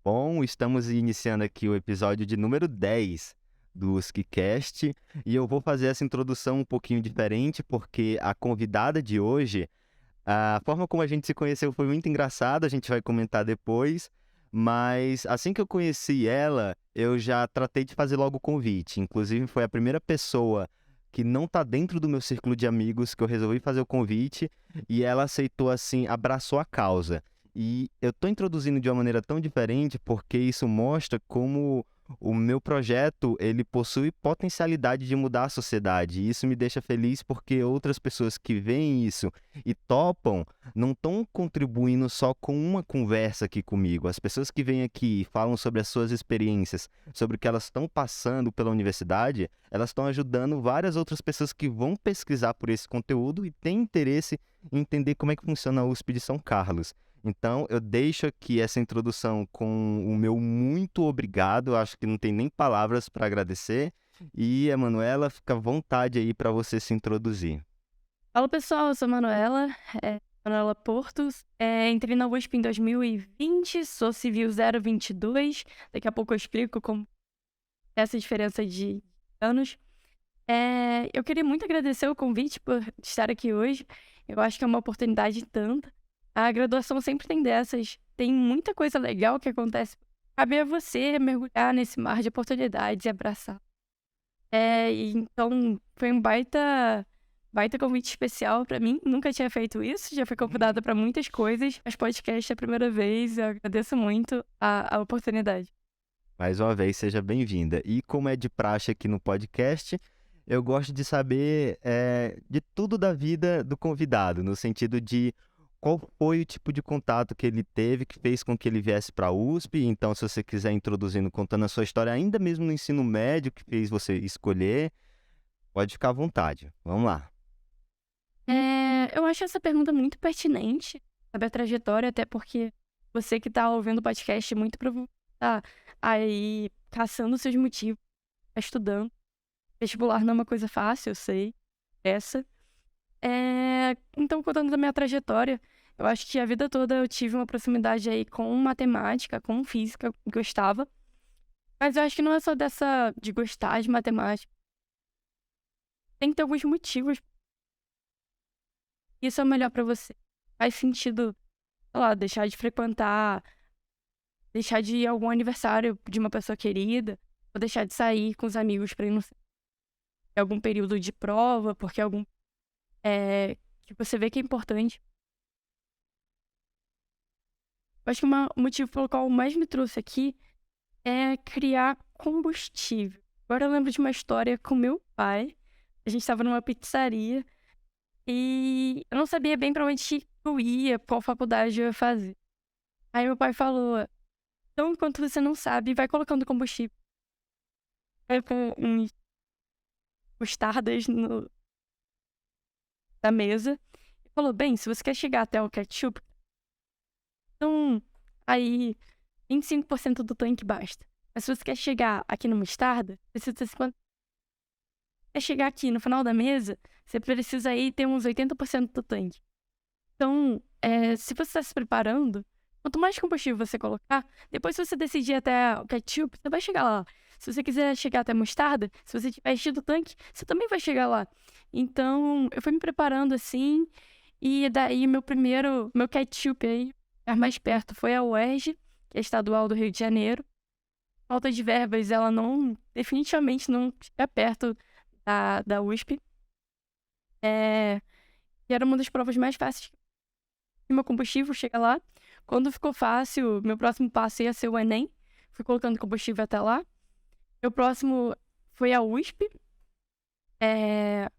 Bom, estamos iniciando aqui o episódio de número 10 do USCCast e eu vou fazer essa introdução um pouquinho diferente porque a convidada de hoje, a forma como a gente se conheceu foi muito engraçada, a gente vai comentar depois, mas assim que eu conheci ela, eu já tratei de fazer logo o convite. Inclusive, foi a primeira pessoa que não está dentro do meu círculo de amigos que eu resolvi fazer o convite e ela aceitou assim, abraçou a causa. E eu estou introduzindo de uma maneira tão diferente porque isso mostra como o meu projeto ele possui potencialidade de mudar a sociedade. E isso me deixa feliz porque outras pessoas que veem isso e topam não estão contribuindo só com uma conversa aqui comigo. As pessoas que vêm aqui e falam sobre as suas experiências, sobre o que elas estão passando pela universidade, elas estão ajudando várias outras pessoas que vão pesquisar por esse conteúdo e têm interesse em entender como é que funciona a USP de São Carlos. Então, eu deixo aqui essa introdução com o meu muito obrigado. Acho que não tem nem palavras para agradecer. E, Emanuela, fica à vontade aí para você se introduzir. Fala pessoal, eu sou Manuela Portos, entrei na USP em 2020, sou civil 022, daqui a pouco eu explico como é essa diferença de anos. Eu queria muito agradecer o convite por estar aqui hoje, eu acho que é uma oportunidade tanta. A graduação sempre tem dessas, tem muita coisa legal que acontece, cabe a você mergulhar nesse mar de oportunidades e abraçar. Então foi um baita convite especial pra mim, nunca tinha feito isso, já fui convidada pra muitas coisas, mas podcast é a primeira vez, eu agradeço muito a oportunidade. Mais uma vez, seja bem-vinda. E como é de praxe aqui no podcast, eu gosto de saber de tudo da vida do convidado, no sentido de qual foi o tipo de contato que ele teve que fez com que ele viesse para a USP. Então, se você quiser introduzindo, contando a sua história, ainda mesmo no ensino médio que fez você escolher, pode ficar à vontade. Vamos lá. Eu acho essa pergunta muito pertinente, saber a trajetória, até porque você que tá ouvindo o podcast muito provavelmente tá aí caçando seus motivos, tá estudando. Vestibular não é uma coisa fácil, eu sei, essa. Então, contando da minha trajetória, eu acho que a vida toda eu tive uma proximidade aí com matemática, com física, gostava. Mas eu acho que não é só dessa de gostar de matemática. Tem que ter alguns motivos. Isso é o melhor pra você. Faz sentido, sei lá, deixar de frequentar, deixar de ir a algum aniversário de uma pessoa querida, ou deixar de sair com os amigos pra ir no algum período de prova, porque que você vê que é importante. Eu acho que o motivo pelo qual mais me trouxe aqui é criar combustível. Agora eu lembro de uma história com meu pai. A gente estava numa pizzaria e eu não sabia bem pra onde eu ia, qual faculdade eu ia fazer. Aí meu pai falou: "Então, enquanto você não sabe, vai colocando combustível". Aí com uns mostardas na mesa e falou: "Bem, se você quer chegar até o ketchup, então aí 25% do tanque basta. Mas se você quer chegar aqui no mostarda, precisa ter 50. Quer chegar aqui no final da mesa, você precisa aí ter uns 80% do tanque. Então, se você está se preparando, quanto mais combustível você colocar, depois se você decidir até o ketchup, você vai chegar lá. Se você quiser chegar até a mostarda, se você tiver enchido o tanque, você também vai chegar lá". Então, eu fui me preparando assim, e daí meu ketchup aí, a mais perto foi a UERJ, que é estadual do Rio de Janeiro. Falta de verbas, ela não, definitivamente não chega perto da USP. E era uma das provas mais fáceis. E meu combustível chega lá. Quando ficou fácil, meu próximo passo ia ser o Enem. Fui colocando combustível até lá. Meu próximo foi a USP.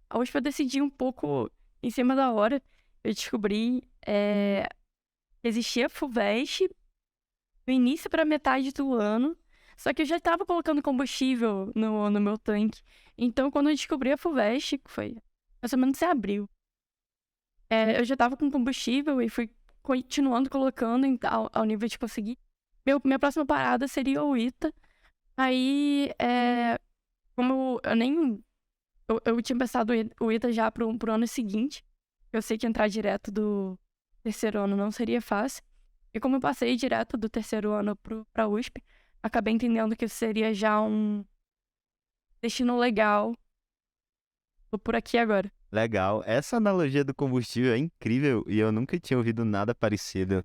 A USP eu decidi um pouco em cima da hora. Eu descobri que existia a FUVEST no início para metade do ano. Só que eu já estava colocando combustível no meu tanque. Então, quando eu descobri a FUVEST, que foi mais ou menos em abril, eu já estava com combustível e fui continuando colocando ao nível de conseguir. Minha próxima parada seria o ITA. Aí, como eu nem. Eu tinha pensado o ITA já pro ano seguinte. Eu sei que entrar direto do terceiro ano não seria fácil. E como eu passei direto do terceiro ano pra USP, acabei entendendo que seria já um destino legal. Tô por aqui agora. Legal. Essa analogia do combustível é incrível e eu nunca tinha ouvido nada parecido.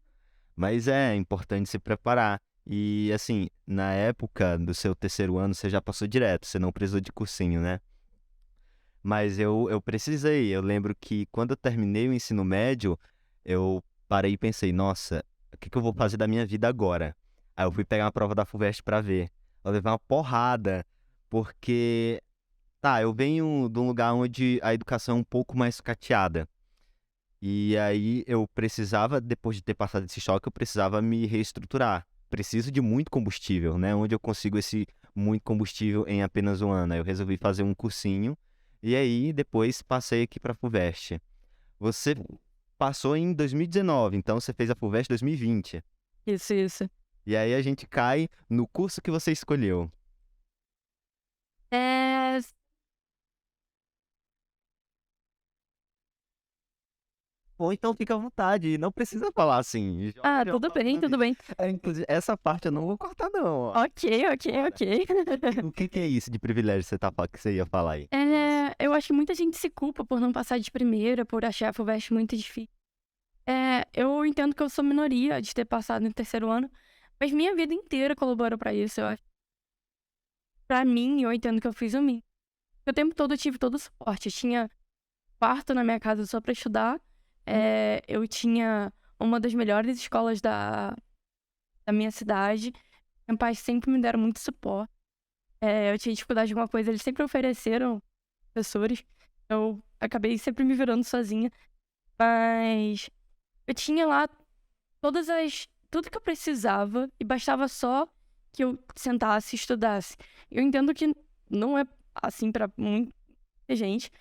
Mas é importante se preparar. E assim, na época do seu terceiro ano, você já passou direto, você não precisou de cursinho, né? Mas eu precisei. Eu lembro que quando eu terminei o ensino médio, eu parei e pensei, nossa, o que que eu vou fazer da minha vida agora? Aí eu fui pegar uma prova da FUVEST pra ver. Eu levei uma porrada, porque, tá, eu venho de um lugar onde a educação é um pouco mais sucateada. E aí eu precisava, depois de ter passado esse choque, eu precisava me reestruturar. Preciso de muito combustível, né? Onde eu consigo esse muito combustível em apenas um ano? Aí eu resolvi fazer um cursinho e aí depois passei aqui para a FUVEST. Você passou em 2019, então você fez a FUVEST 2020. Isso, isso. E aí a gente cai no curso que você escolheu. É... Ou então fica à vontade, não precisa falar assim. Ah, Já tudo fala bem, na tudo vida. bem. Inclusive, essa parte eu não vou cortar, não. Ó. Ok, ok, Bora. ok. O que que é isso de privilégio que você ia falar aí? Eu acho que muita gente se culpa por não passar de primeira, por achar a FUVEST muito difícil. Eu entendo que eu sou minoria de ter passado no terceiro ano, mas minha vida inteira colaborou pra isso, eu acho. Pra mim, eu entendo que eu fiz o mim. O tempo todo eu tive todo o suporte. Eu tinha quarto na minha casa só pra estudar. Eu tinha uma das melhores escolas da minha cidade. Meus pais sempre me deram muito suporte. Eu tinha dificuldade de alguma coisa, eles sempre ofereceram professores. Eu acabei sempre me virando sozinha. Mas eu tinha lá tudo que eu precisava e bastava só que eu sentasse e estudasse. Eu entendo que não é assim pra muita gente.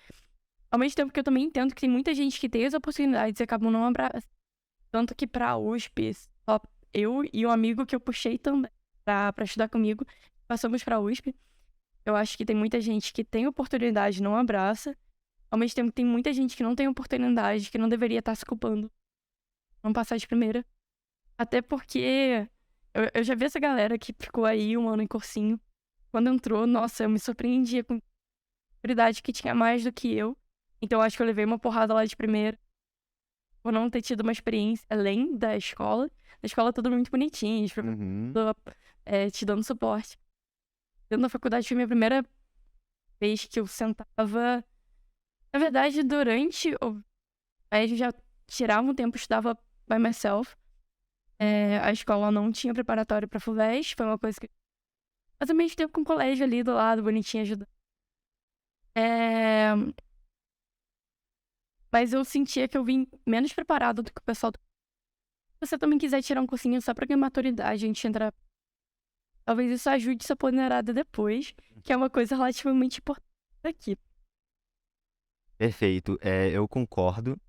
Ao mesmo tempo que eu também entendo que tem muita gente que tem as oportunidades e acabam não abraçando. Tanto que pra USP, só eu e um amigo que eu puxei também pra estudar comigo, passamos pra USP. Eu acho que tem muita gente que tem oportunidade e não abraça. Ao mesmo tempo que tem muita gente que não tem oportunidade, que não deveria estar se culpando. Não passar de primeira. Até porque eu já vi essa galera que ficou aí um ano em cursinho. Quando entrou, nossa, eu me surpreendia com a habilidade que tinha mais do que eu. Então eu acho que eu levei uma porrada lá de primeira. Por não ter tido uma experiência além da escola. Na escola tudo muito bonitinho, os professores Uhum. te dando suporte. Dentro da faculdade foi minha primeira vez que eu sentava. Na verdade, durante o. Aí eu já tirava um tempo, estudava by myself. A escola não tinha preparatório pra FUVEST, foi uma coisa que. Mas ao mesmo tempo com o colégio ali do lado, bonitinho, ajudando. É, Mas eu sentia que eu vim menos preparada do que o pessoal. Se você também quiser tirar um cursinho só pra ganhar maturidade, a gente entra. Talvez isso ajude essa ponderada depois, que é uma coisa relativamente importante aqui. Perfeito, eu concordo.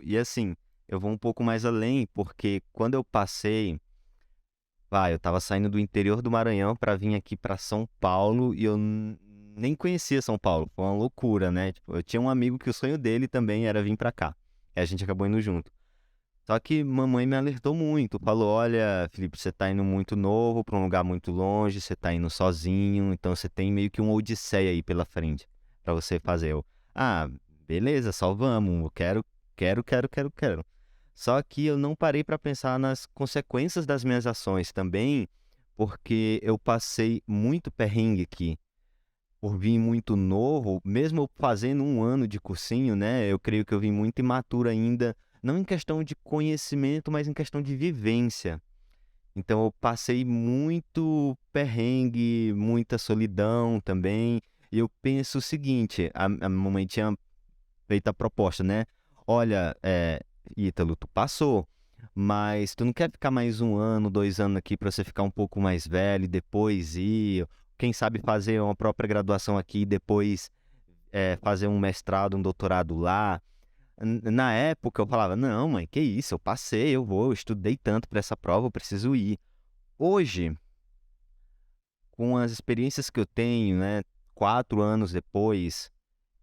E assim, eu vou um pouco mais além, porque quando eu passei, eu tava saindo do interior do Maranhão para vir aqui para São Paulo e eu nem conhecia São Paulo, foi uma loucura, né? Tipo, eu tinha um amigo que o sonho dele também era vir para cá, e a gente acabou indo junto. Só que mamãe me alertou muito, falou: olha, Felipe, você tá indo muito novo para um lugar muito longe, você tá indo sozinho, então você tem meio que uma odisseia aí pela frente para você fazer. Beleza, só vamos, eu quero. Só que eu não parei para pensar nas consequências das minhas ações também, porque eu passei muito perrengue aqui. Por vir muito novo, mesmo eu fazendo um ano de cursinho, né? Eu creio que eu vim muito imaturo ainda, não em questão de conhecimento, mas em questão de vivência. Então eu passei muito perrengue, muita solidão também. E eu penso o seguinte: a mamãe tinha feito a proposta, né? Olha, Ítalo, tu passou, mas tu não quer ficar mais um ano, 2 anos aqui para você ficar um pouco mais velho e depois ir, quem sabe fazer uma própria graduação aqui e depois fazer um mestrado, um doutorado lá. Na época eu falava, não, mãe, que isso, eu passei, eu estudei tanto para essa prova, eu preciso ir. Hoje, com as experiências que eu tenho, né, 4 anos depois,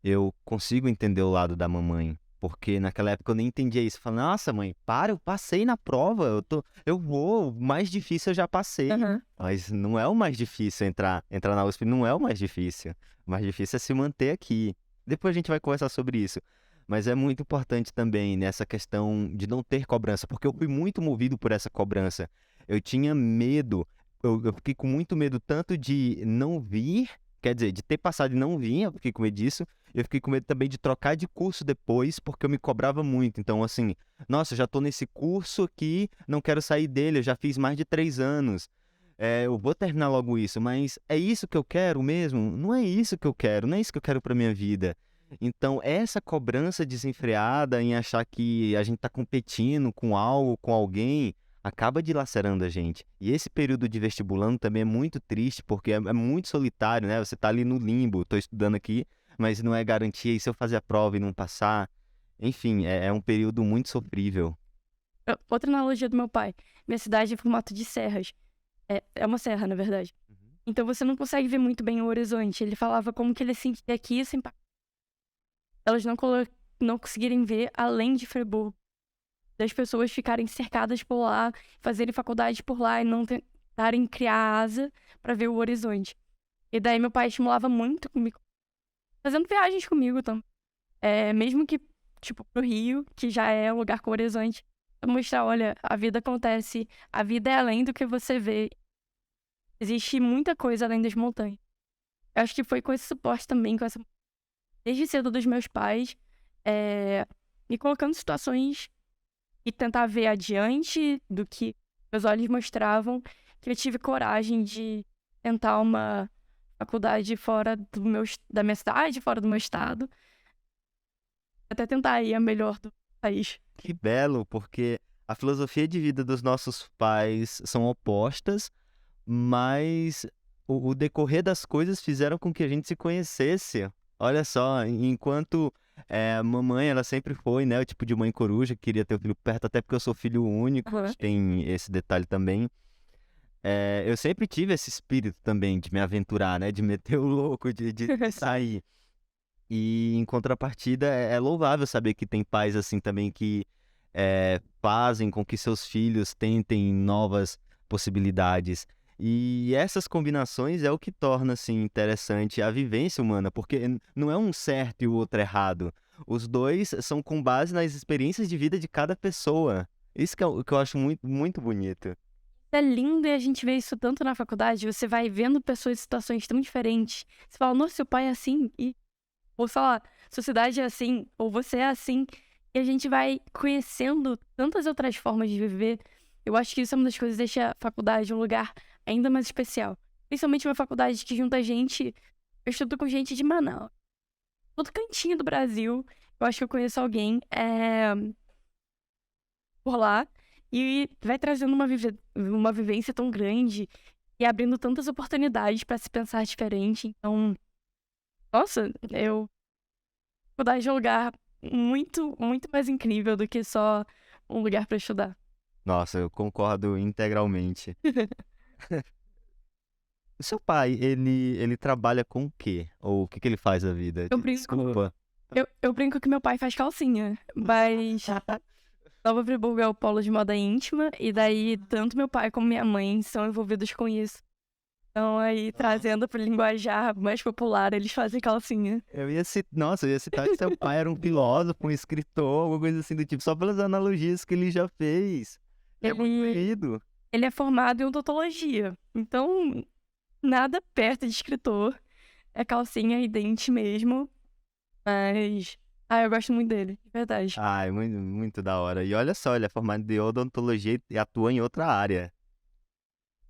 eu consigo entender o lado da mamãe. Porque naquela época eu nem entendia isso. Eu falava, nossa, mãe, eu passei na prova, eu vou, o mais difícil eu já passei. Aham. Mas não é o mais difícil entrar na USP, não é o mais difícil. O mais difícil é se manter aqui. Depois a gente vai conversar sobre isso. Mas é muito importante também nessa questão de não ter cobrança, porque eu fui muito movido por essa cobrança. Eu tinha medo, eu fiquei com muito medo tanto de não vir, quer dizer, de ter passado e não vir, eu fiquei com medo disso. Eu fiquei com medo também de trocar de curso depois, porque eu me cobrava muito. Então, assim, nossa, eu já tô nesse curso aqui, não quero sair dele, eu já fiz mais de 3 anos. Eu vou terminar logo isso, mas é isso que eu quero mesmo? Não é isso que eu quero, não é isso que eu quero pra minha vida. Então, essa cobrança desenfreada em achar que a gente tá competindo com algo, com alguém, acaba dilacerando a gente. E esse período de vestibulando também é muito triste, porque é muito solitário, né? Você tá ali no limbo, tô estudando aqui, mas não é garantia, e se eu fazer a prova e não passar? Enfim, é um período muito sofrível. Outra analogia do meu pai. Minha cidade é formato de serras. É uma serra, na verdade. Uhum. Então você não consegue ver muito bem o horizonte. Ele falava como que ele sentia aqui sem elas não conseguirem ver além de Friburgo. Das pessoas ficarem cercadas por lá, fazerem faculdade por lá e não tentarem criar asa para ver o horizonte. E daí meu pai estimulava muito comigo, fazendo viagens comigo também. Mesmo que, tipo, pro Rio, que já é um lugar com horizonte, pra mostrar, olha, a vida acontece, a vida é além do que você vê. Existe muita coisa além das montanhas. Eu acho que foi com esse suporte também, desde cedo dos meus pais, me colocando em situações e tentar ver adiante do que meus olhos mostravam, que eu tive coragem de tentar uma faculdade fora da minha cidade, fora do meu estado, até tentar ir a melhor do país. Que belo, porque a filosofia de vida dos nossos pais são opostas, mas o decorrer das coisas fizeram com que a gente se conhecesse. Olha só, enquanto a mamãe, ela sempre foi, né, o tipo de mãe coruja, que queria ter o filho perto, até porque eu sou filho único, Aham. tem esse detalhe também. Eu sempre tive esse espírito também de me aventurar, né, de meter o louco, de sair. E em contrapartida, é louvável saber que tem pais assim também que fazem com que seus filhos tentem novas possibilidades. E essas combinações é o que torna assim interessante a vivência humana, porque não é um certo e o outro errado. Os dois são com base nas experiências de vida de cada pessoa. Isso que é o que eu acho muito, muito bonito. É lindo e a gente vê isso tanto na faculdade, você vai vendo pessoas em situações tão diferentes. Você fala, nossa, seu pai é assim, ou sei lá, sociedade é assim, ou você é assim. E a gente vai conhecendo tantas outras formas de viver. Eu acho que isso é uma das coisas que deixa a faculdade um lugar ainda mais especial. Principalmente uma faculdade que junta gente. Eu estudo com gente de Manaus. Todo cantinho do Brasil. Eu acho que eu conheço alguém por lá. E vai trazendo uma vivência tão grande e abrindo tantas oportunidades para se pensar diferente. Então, nossa, faculdade é um lugar muito, muito mais incrível do que só um lugar para estudar. Nossa, eu concordo integralmente. O seu pai, ele trabalha com o quê? Ou o que ele faz da vida? Eu brinco, Desculpa. eu brinco que meu pai faz calcinha, mas Nova Friburgo é o polo de moda íntima, e daí tanto meu pai como minha mãe são envolvidos com isso. Então, aí, trazendo pro linguajar mais popular, eles fazem calcinha. Nossa, eu ia citar que seu pai era um filósofo, um escritor, alguma coisa assim do tipo, só pelas analogias que ele já fez. É muito Ele, querido. ele é formado em odontologia, então nada perto de escritor. É calcinha e dente mesmo, mas... eu gosto muito dele, de verdade. Ah, é muito, muito da hora. E olha só, ele é formado em odontologia e atua em outra área.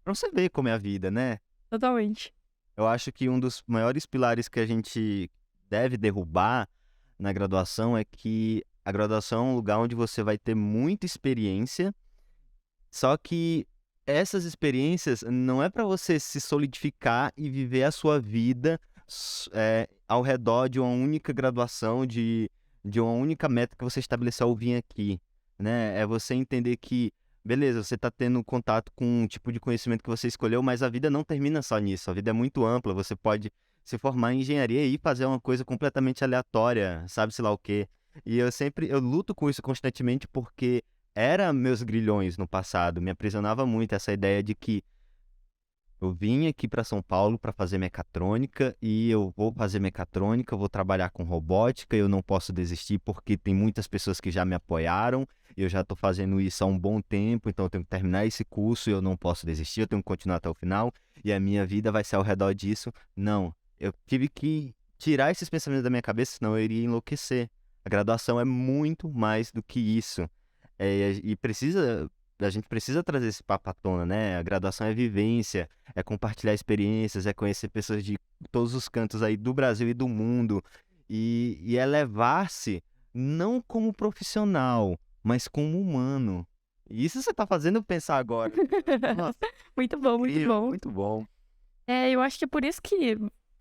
Pra você ver como é a vida, né? Totalmente. Eu acho que um dos maiores pilares que a gente deve derrubar na graduação é que a graduação é um lugar onde você vai ter muita experiência, só que essas experiências não é para você se solidificar e viver a sua vida ao redor de uma única graduação, de uma única meta que você estabeleceu ao vir aqui, né? É você entender que, beleza, você está tendo contato com um tipo de conhecimento que você escolheu, mas a vida não termina só nisso, a vida é muito ampla, você pode se formar em engenharia e fazer uma coisa completamente aleatória, sabe-se lá o quê. E eu luto com isso constantemente porque era meus grilhões no passado, me aprisionava muito essa ideia de que eu vim aqui para São Paulo para fazer mecatrônica e eu vou fazer mecatrônica, eu vou trabalhar com robótica, eu não posso desistir porque tem muitas pessoas que já me apoiaram, eu já estou fazendo isso há um bom tempo, então eu tenho que terminar esse curso e eu não posso desistir, eu tenho que continuar até o final e a minha vida vai ser ao redor disso. Não, eu tive que tirar esses pensamentos da minha cabeça, senão eu iria enlouquecer. A graduação é muito mais do que isso. A gente precisa trazer esse papo à tona, né? A graduação é vivência, é compartilhar experiências, é conhecer pessoas de todos os cantos aí do Brasil e do mundo. E é levar-se não como profissional, mas como humano. E isso você tá fazendo eu pensar agora. Nossa, Muito bom, muito incrível, bom. muito bom. Eu acho que é por isso que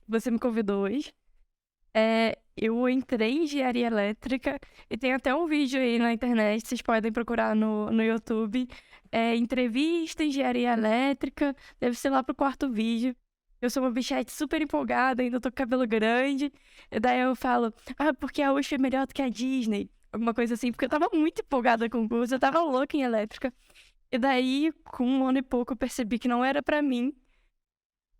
você me convidou hoje. Eu entrei em engenharia elétrica e tem até um vídeo aí na internet, vocês podem procurar no YouTube. Entrevista engenharia elétrica, deve ser lá pro quarto vídeo. Eu sou uma bichete super empolgada, ainda tô com cabelo grande. E daí eu falo, porque a USP é melhor do que a Disney. Alguma coisa assim, porque eu tava muito empolgada com o curso, eu tava louca em elétrica. E daí, com 1 ano e pouco, eu percebi que não era pra mim.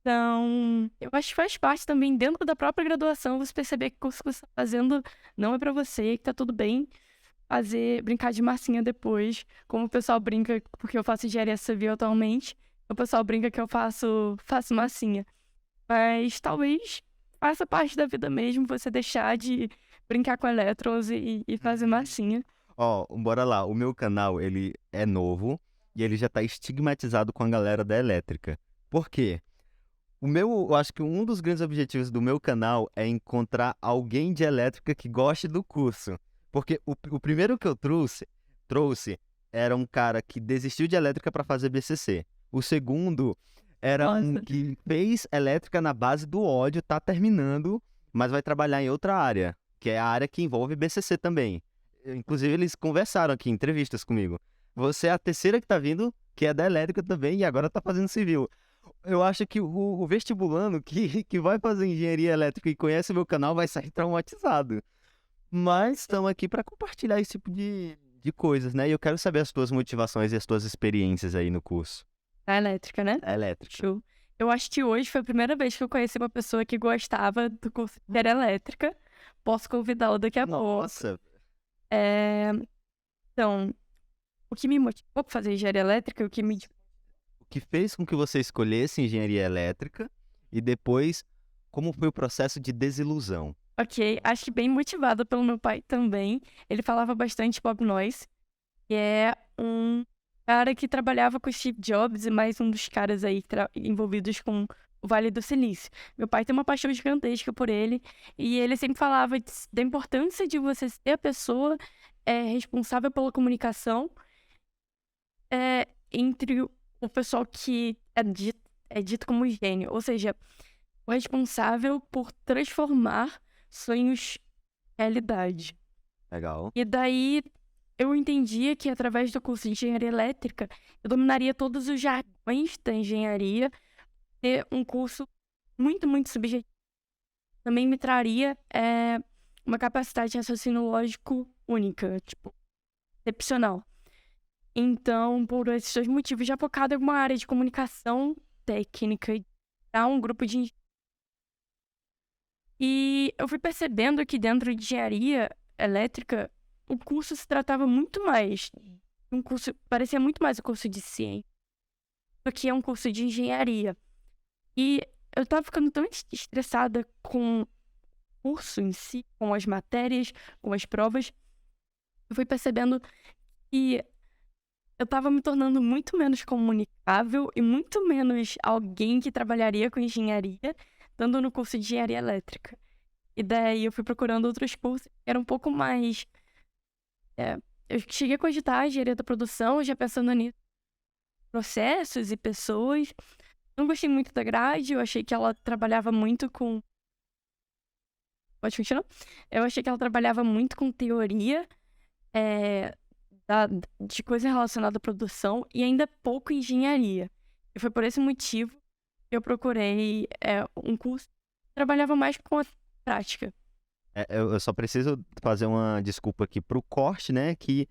Então, eu acho que faz parte também, dentro da própria graduação, você perceber que o curso que você está fazendo não é pra você, que tá tudo bem brincar de massinha depois. Como o pessoal brinca, porque eu faço engenharia civil atualmente, o pessoal brinca que eu faço massinha. Mas talvez faça parte da vida mesmo você deixar de brincar com elétrons e fazer massinha. Ó, bora lá. O meu canal, ele é novo e ele já tá estigmatizado com a galera da elétrica. Por quê? Eu acho que um dos grandes objetivos do meu canal é encontrar alguém de elétrica que goste do curso. Porque o primeiro que eu trouxe era um cara que desistiu de elétrica para fazer BCC. O segundo era um Nossa. que fez elétrica na base do ódio, tá terminando, mas vai trabalhar em outra área, que é a área que envolve BCC também. Inclusive, eles conversaram aqui em entrevistas comigo. Você é a terceira que tá vindo, que é da elétrica também, e agora tá fazendo civil. Eu acho que o vestibulando que vai fazer engenharia elétrica e conhece o meu canal vai sair traumatizado. Mas estamos aqui para compartilhar esse tipo de coisas, né? E eu quero saber as tuas motivações e as tuas experiências aí no curso. A elétrica, né? Elétrica. Show. Eu acho que hoje foi a primeira vez que eu conheci uma pessoa que gostava do curso de engenharia elétrica. Posso convidá-la daqui a pouco. Nossa, É, Então, o que me motivou para fazer engenharia elétrica, o que fez com que você escolhesse engenharia elétrica e depois como foi o processo de desilusão? Ok, acho que bem motivada pelo meu pai também. Ele falava bastante Bob Noyce, que é um cara que trabalhava com Steve Jobs e mais um dos caras aí envolvidos com o Vale do Silício. Meu pai tem uma paixão gigantesca por ele e ele sempre falava da importância de você ser a pessoa responsável pela comunicação entre o pessoal que é dito como gênio, ou seja, o responsável por transformar sonhos em realidade. Legal. E daí eu entendia que através do curso de engenharia elétrica eu dominaria todos os jargões da engenharia, ter um curso muito, muito subjetivo. Também me traria uma capacidade de raciocínio lógico única, tipo, excepcional. Então, por esses dois motivos, já focado em alguma área de comunicação técnica para um grupo de. E eu fui percebendo que dentro de engenharia elétrica, o curso se tratava muito mais. Parecia muito mais um curso de ciência do que é um curso de engenharia. E eu tava ficando tão estressada com o curso em si, com as matérias, com as provas. Eu fui percebendo que eu tava me tornando muito menos comunicável e muito menos alguém que trabalharia com engenharia, estando no curso de engenharia elétrica. E daí eu fui procurando outros cursos que eram um pouco mais. Eu cheguei a cogitar a engenharia da produção, já pensando nisso, processos e pessoas. Não gostei muito da grade, eu achei que ela trabalhava muito com. Pode continuar? Eu achei que ela trabalhava muito com teoria de coisa relacionada à produção e ainda pouco engenharia. E foi por esse motivo que eu procurei um curso que trabalhava mais com a prática. Eu só preciso fazer uma desculpa aqui pro corte, né? Que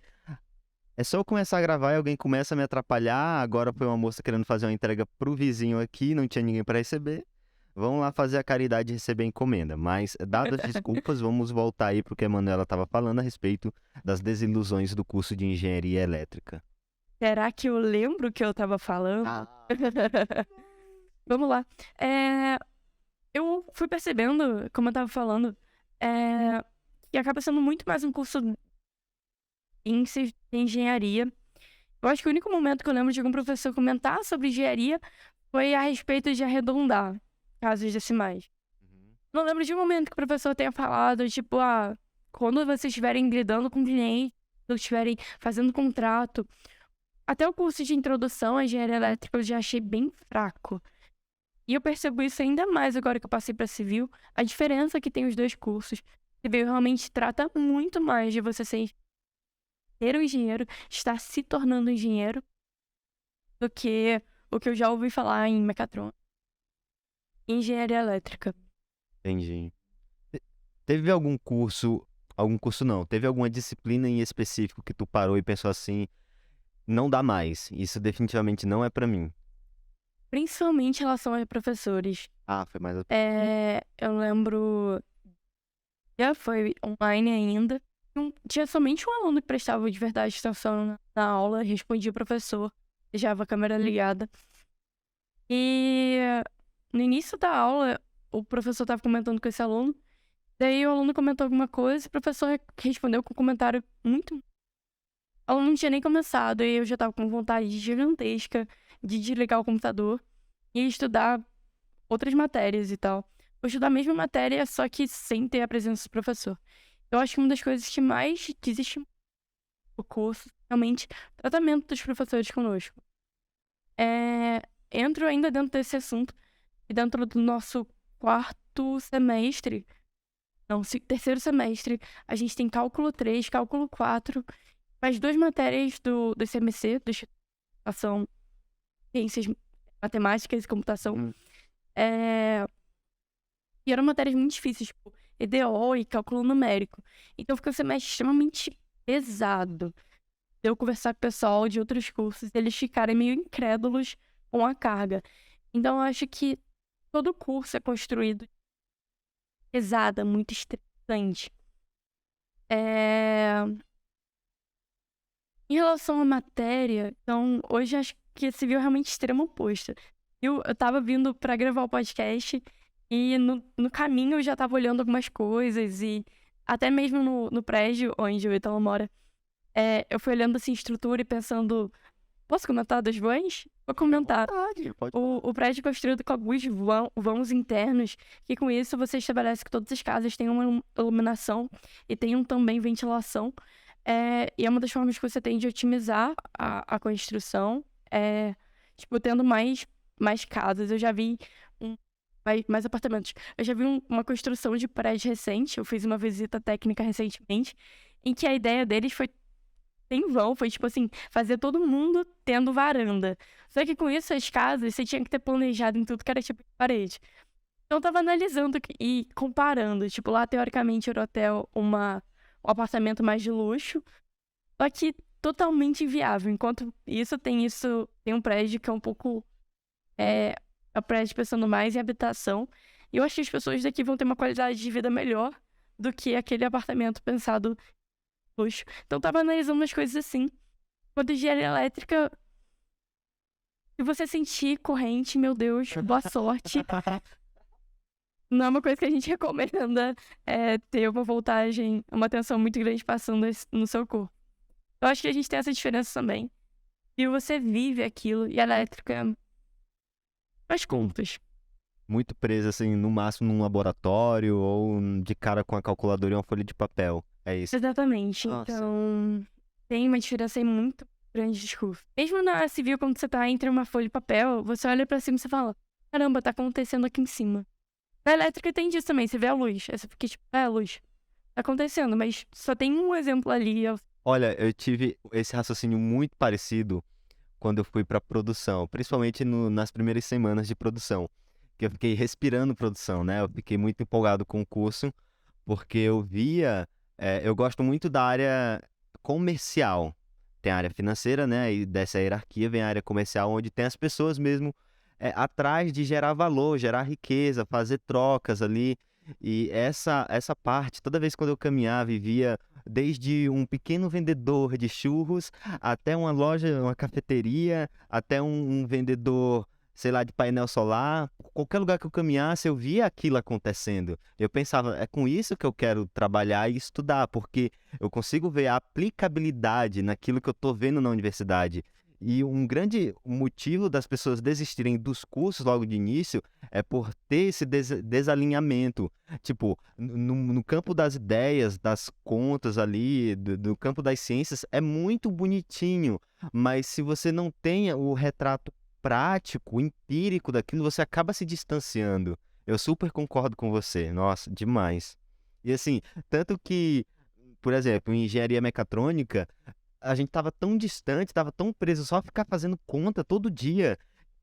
é só eu começar a gravar e alguém começa a me atrapalhar. Agora foi uma moça querendo fazer uma entrega pro vizinho aqui, não tinha ninguém para receber. Vamos lá fazer a caridade de receber a encomenda. Mas, dadas as desculpas, vamos voltar aí pro que a Manuela estava falando a respeito das desilusões do curso de engenharia elétrica. Será que eu lembro o que eu tava falando? Ah. Vamos lá. Eu fui percebendo, como eu tava falando, que acaba sendo muito mais um curso em engenharia. Eu acho que o único momento que eu lembro de algum professor comentar sobre engenharia foi a respeito de arredondar casos decimais. Uhum. Não lembro de um momento que o professor tenha falado, tipo, quando vocês estiverem lidando com clientes, ou estiverem fazendo contrato. Até o curso de introdução à engenharia elétrica eu já achei bem fraco. E eu percebo isso ainda mais agora que eu passei para civil, a diferença que tem os dois cursos. Civil realmente trata muito mais de você ser um engenheiro, estar se tornando engenheiro, do que o que eu já ouvi falar em mecatrônica. Engenharia elétrica. Entendi. Teve algum curso não, teve alguma disciplina em específico que tu parou e pensou assim, não dá mais, isso definitivamente não é pra mim. Principalmente em relação a professores. Foi mais... Eu lembro, já foi online ainda. Tinha somente um aluno que prestava de verdade atenção na aula, respondia o professor, deixava a câmera ligada. E no início da aula, o professor estava comentando com esse aluno, daí o aluno comentou alguma coisa, o professor respondeu com um comentário muito... O aluno não tinha nem começado, e eu já estava com vontade gigantesca de desligar o computador e estudar outras matérias e tal. Vou estudar a mesma matéria, só que sem ter a presença do professor. Eu acho que uma das coisas que mais desestimula o curso, realmente, o tratamento dos professores conosco. Entro ainda dentro desse assunto, e dentro do nosso terceiro semestre, a gente tem cálculo 3, cálculo 4, mais 2 matérias do CMC, do Instituto de Ciências Matemáticas e Computação. E eram matérias muito difíceis, tipo EDO e cálculo numérico. Então fica um semestre extremamente pesado. Eu conversar com o pessoal de outros cursos, eles ficarem meio incrédulos com a carga. Então eu acho que todo curso é construído pesada, muito estressante. Em relação à matéria, então, hoje acho que se viu realmente extremo oposto. Eu tava vindo pra gravar o podcast e no caminho eu já tava olhando algumas coisas e até mesmo no prédio onde o Ítalo mora, eu fui olhando assim, estrutura e pensando, posso comentar dos vãos? Vou comentar. Pode. O prédio é construído com alguns vãos internos, que com isso você estabelece que todas as casas tenham uma iluminação e tenham também ventilação. E é uma das formas que você tem de otimizar a construção, tipo, tendo mais casas. Eu já vi mais apartamentos. Eu já vi uma construção de prédio recente, eu fiz uma visita técnica recentemente, em que a ideia deles foi tipo assim, fazer todo mundo tendo varanda. Só que com isso, as casas, você tinha que ter planejado em tudo que era tipo de parede. Então eu tava analisando e comparando, tipo, lá teoricamente era hotel um apartamento mais de luxo, só que totalmente inviável. Enquanto isso, tem um prédio que é um pouco a prédio pensando mais em habitação. E eu acho que as pessoas daqui vão ter uma qualidade de vida melhor do que aquele apartamento pensado em luxo. Então eu tava analisando umas coisas assim. Quanto engenharia elétrica, se você sentir corrente, meu Deus, boa sorte. Não é uma coisa que a gente recomenda ter uma voltagem, uma tensão muito grande passando no seu corpo. Eu acho que a gente tem essa diferença também. E você vive aquilo, e a elétrica faz contas. Muito presa, assim, no máximo num laboratório ou de cara com a calculadora e uma folha de papel. É isso. Exatamente. Nossa. Então, tem uma diferença aí muito grande de curso. Mesmo na civil, quando você tá entre uma folha e papel, você olha pra cima e você fala, caramba, tá acontecendo aqui em cima. Na elétrica tem disso também, você vê a luz. Aí você fica tipo, a luz. Tá acontecendo, mas só tem um exemplo ali. Olha, eu tive esse raciocínio muito parecido quando eu fui pra produção, principalmente nas primeiras semanas de produção, que eu fiquei respirando produção, né? Eu fiquei muito empolgado com o curso, porque eu via, eu gosto muito da área comercial. Tem a área financeira, né, e dessa hierarquia vem a área comercial, onde tem as pessoas mesmo, atrás de gerar valor, gerar riqueza, fazer trocas ali. E essa parte, toda vez quando eu caminhava e via desde um pequeno vendedor de churros, até uma loja, uma cafeteria, até um vendedor, sei lá, de painel solar, qualquer lugar que eu caminhasse, eu via aquilo acontecendo. Eu pensava: "É com isso que eu quero trabalhar e estudar", porque eu consigo ver a aplicabilidade naquilo que eu estou vendo na universidade. E um grande motivo das pessoas desistirem dos cursos logo de início é por ter esse desalinhamento. Tipo, no campo das ideias, das contas ali, do campo das ciências, é muito bonitinho, mas se você não tem o retrato prático, empírico daquilo, você acaba se distanciando. Eu super concordo com você. Nossa, demais. E assim, tanto que, por exemplo, em engenharia mecatrônica, a gente estava tão distante, estava tão preso só a ficar fazendo conta todo dia,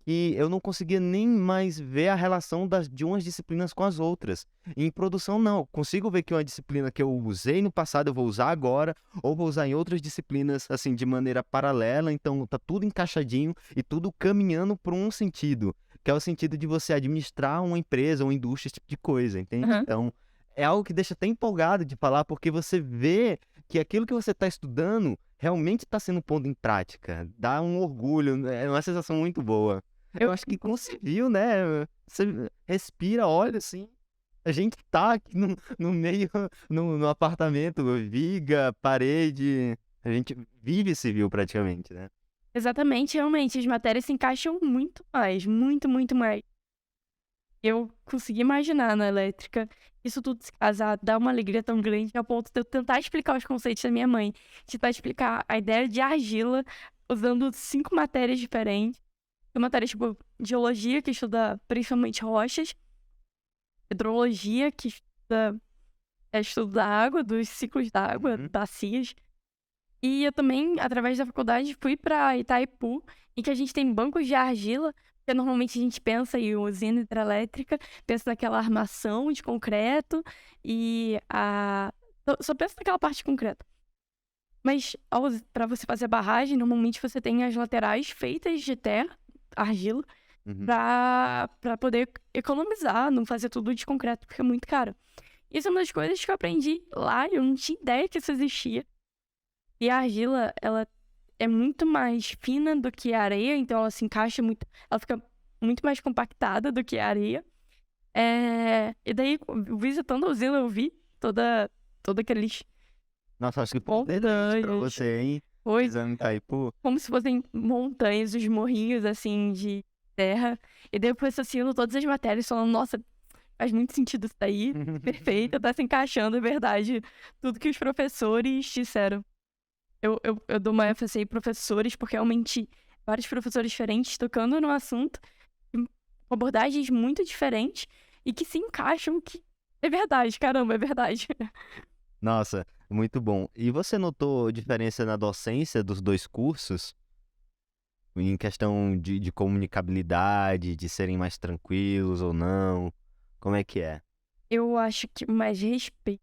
que eu não conseguia nem mais ver a relação de umas disciplinas com as outras. Em produção, não. Consigo ver que uma disciplina que eu usei no passado eu vou usar agora, ou vou usar em outras disciplinas, assim, de maneira paralela. Então, tá tudo encaixadinho e tudo caminhando para um sentido, que é o sentido de você administrar uma empresa ou indústria, esse tipo de coisa, entende? Aham. Então, é algo que deixa até empolgado de falar, porque você vê que aquilo que você está estudando realmente está sendo pondo em prática. Dá um orgulho, né, é uma sensação muito boa. Eu Eu acho que com civil, né, você respira, olha, assim, a gente tá aqui no meio, no apartamento, viga, parede, a gente vive civil praticamente, né. exatamente, realmente, as matérias se encaixam muito mais, muito, muito mais. Eu consegui imaginar na elétrica isso tudo se casar, dar uma alegria tão grande a ponto de eu tentar explicar os conceitos da minha mãe, tentar explicar a ideia de argila usando 5 matérias diferentes. Tem matérias tipo geologia, que estuda principalmente rochas, hidrologia, que estuda estudo da água, dos ciclos da água, Uhum. bacias. E eu também, através da faculdade, fui para Itaipu, em que a gente tem bancos de argila, porque normalmente a gente pensa em usina hidrelétrica, pensa naquela armação de concreto e a só pensa naquela parte de concreto. Mas para você fazer a barragem, normalmente você tem as laterais feitas de terra, argila, Uhum. para poder economizar, não fazer tudo de concreto, porque é muito caro. Isso é uma das coisas que eu aprendi lá, eu não tinha ideia que isso existia. E a argila, ela é muito mais fina do que a areia, então ela se encaixa muito, ela fica muito mais compactada do que a areia. E daí, visitando a usina, eu vi toda aqueles Nossa, acho que foi um presente pra montanhas, você, hein, foi pisando em Itaipu. como se fossem montanhas, os morrinhos, assim, de terra. E daí eu fui associando todas as matérias, falando, nossa, faz muito sentido isso daí, perfeito, tá se encaixando, é verdade, tudo que os professores disseram. Eu dou uma ênfase em professores, porque realmente vários professores diferentes tocando no assunto, com abordagens muito diferentes e que se encaixam, que é verdade, caramba, é verdade. Nossa, muito bom. E você notou diferença na docência dos 2 cursos? Em questão de comunicabilidade, de serem mais tranquilos ou não? Como é que é? Eu acho que mais respeito,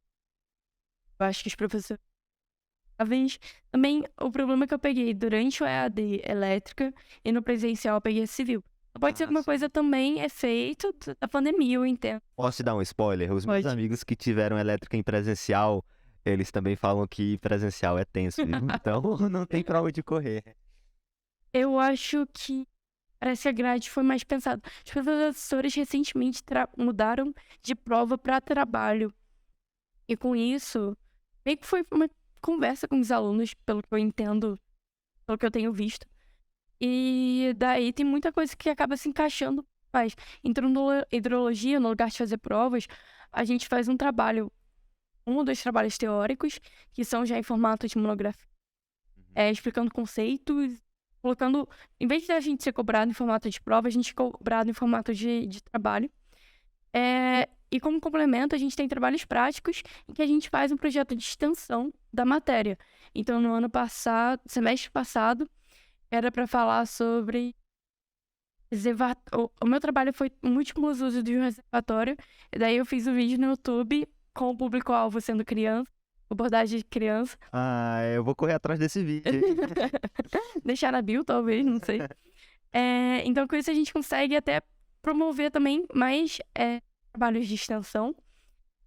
eu acho que os professores talvez também o problema que eu peguei durante o EAD elétrica e no presencial eu peguei civil. Pode ser Ah, alguma sim. coisa também efeito da pandemia, eu entendo. Posso te dar um spoiler? Os meus Pode. amigos que tiveram elétrica em presencial, eles também falam que presencial é tenso, viu? Então não tem pra onde correr. Eu acho que parece que a grade foi mais pensada. Os professores recentemente mudaram de prova para trabalho. E com isso, meio que foi uma conversa com os alunos, pelo que eu entendo, pelo que eu tenho visto. E daí tem muita coisa que acaba se encaixando. Mas entrando na hidrologia, no lugar de fazer provas, a gente faz um trabalho, um ou dois trabalhos teóricos, que são já em formato de monografia, Uhum. explicando conceitos, colocando. Em vez de a gente ser cobrado em formato de prova, a gente é cobrado em formato de trabalho. E como complemento, a gente tem trabalhos práticos em que a gente faz um projeto de extensão da matéria. Então, no ano passado, semestre passado, era para falar sobre o meu trabalho foi múltiplos usos de um reservatório, e daí eu fiz um vídeo no YouTube com o público-alvo sendo criança, abordagem de criança. Ah, eu vou correr atrás desse vídeo. Deixar na bio, talvez, não sei. Então, com isso, a gente consegue até promover também mais trabalhos de extensão.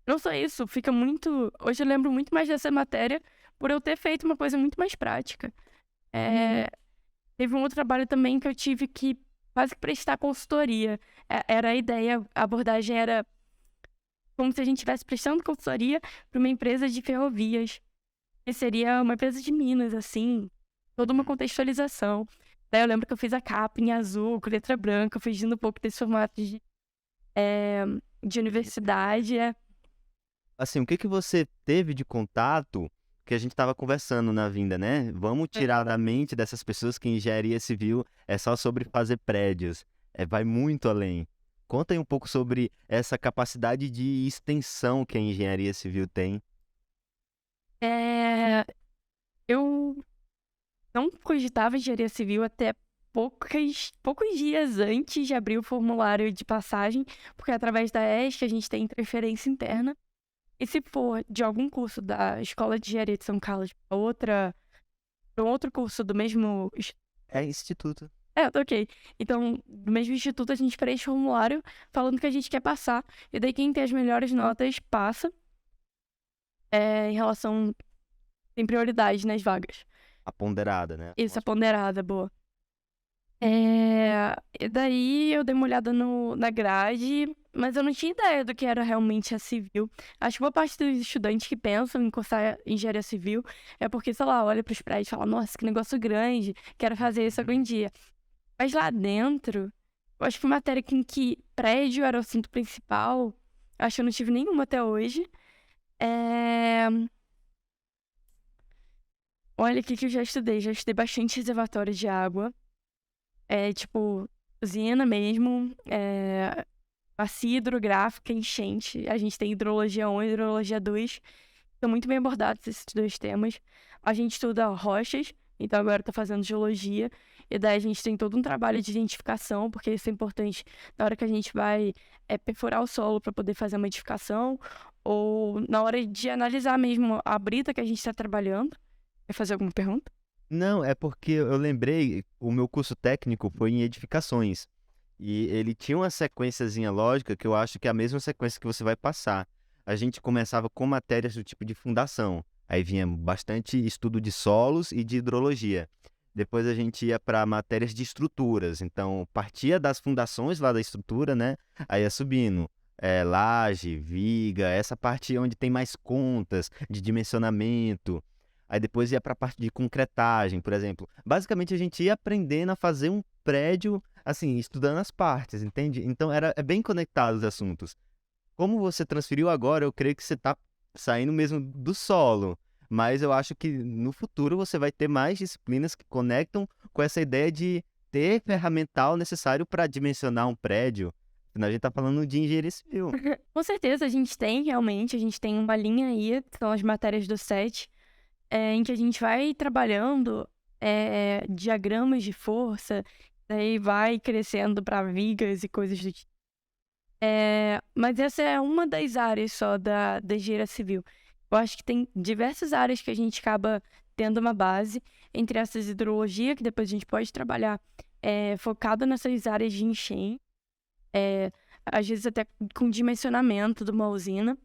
Não só isso, fica muito... Hoje eu lembro muito mais dessa matéria por eu ter feito uma coisa muito mais prática. Teve um outro trabalho também que eu tive que quase que prestar consultoria. Era a ideia, a abordagem era como se a gente estivesse prestando consultoria para uma empresa de ferrovias. Que seria uma empresa de Minas, assim, toda uma contextualização. Daí eu lembro que eu fiz a capa em azul, com letra branca, fugindo um pouco desse formato de universidade. Assim, o que você teve de contato que a gente estava conversando na vinda, né? Vamos tirar da mente dessas pessoas que engenharia civil é só sobre fazer prédios. Vai muito além. Conta aí um pouco sobre essa capacidade de extensão que a engenharia civil tem. Eu não cogitava engenharia civil até poucos dias antes de abrir o formulário de passagem, porque através da ESC a gente tem transferência interna. E se for de algum curso da Escola de Engenharia de São Carlos para um outro curso do mesmo... Instituto. Ok. Então, do mesmo instituto, a gente preenche o formulário falando que a gente quer passar. E daí quem tem as melhores notas passa. Em relação... Tem prioridade nas vagas. A ponderada, né? Isso, a ponderada, boa. E daí eu dei uma olhada na grade, mas eu não tinha ideia do que era realmente a civil. Acho que boa parte dos estudantes que pensam em cursar engenharia civil é porque, sei lá, olha pros prédios e fala, nossa, que negócio grande, quero fazer isso algum dia. Mas lá dentro, eu acho que foi matéria em que prédio era o assunto principal. Acho que eu não tive nenhuma até hoje. Olha o que eu já estudei. Já estudei bastante reservatório de água. Tipo, usina mesmo. Bacia hidrográfica, enchente. A gente tem hidrologia 1 e hidrologia 2. São muito bem abordados esses dois temas. A gente estuda rochas. Então, agora eu tô fazendo geologia. E daí a gente tem todo um trabalho de identificação, porque isso é importante na hora que a gente vai perfurar o solo para poder fazer a modificação, ou na hora de analisar mesmo a brita que a gente está trabalhando. Quer fazer alguma pergunta? Não, é porque eu lembrei, o meu curso técnico foi em edificações. E ele tinha uma sequenciazinha lógica que eu acho que é a mesma sequência que você vai passar. A gente começava com matérias do tipo de fundação. Aí vinha bastante estudo de solos e de hidrologia. Depois a gente ia para matérias de estruturas. Então, partia das fundações lá da estrutura, né? Aí ia subindo. Laje, viga, essa parte onde tem mais contas de dimensionamento. Aí depois ia para a parte de concretagem, por exemplo. Basicamente, a gente ia aprendendo a fazer um prédio, assim, estudando as partes, entende? Então, é bem conectado os assuntos. Como você transferiu agora, eu creio que você está saindo mesmo do solo. Mas eu acho que no futuro você vai ter mais disciplinas que conectam com essa ideia de ter ferramental necessário para dimensionar um prédio. Afinal, a gente está falando de engenharia civil. Com certeza, a gente tem uma linha aí, que são as matérias do SET, em que a gente vai trabalhando diagramas de força, daí vai crescendo para vigas e coisas do tipo. Mas essa é uma das áreas só da engenharia civil. Eu acho que tem diversas áreas que a gente acaba tendo uma base, entre essas hidrologia, que depois a gente pode trabalhar focado nessas áreas de enchente, às vezes até com dimensionamento de uma usina.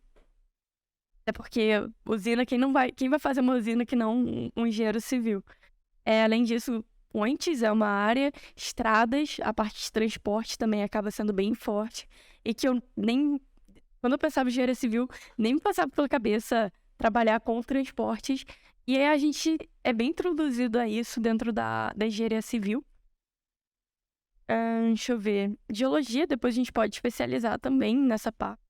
Até porque usina, quem vai fazer uma usina que não um engenheiro civil? Além disso, pontes é uma área, estradas, a parte de transporte também acaba sendo bem forte. E que quando eu pensava em engenharia civil, nem me passava pela cabeça trabalhar com transportes. E aí a gente é bem introduzido a isso dentro da engenharia civil. Deixa eu ver. Geologia, depois a gente pode especializar também nessa parte.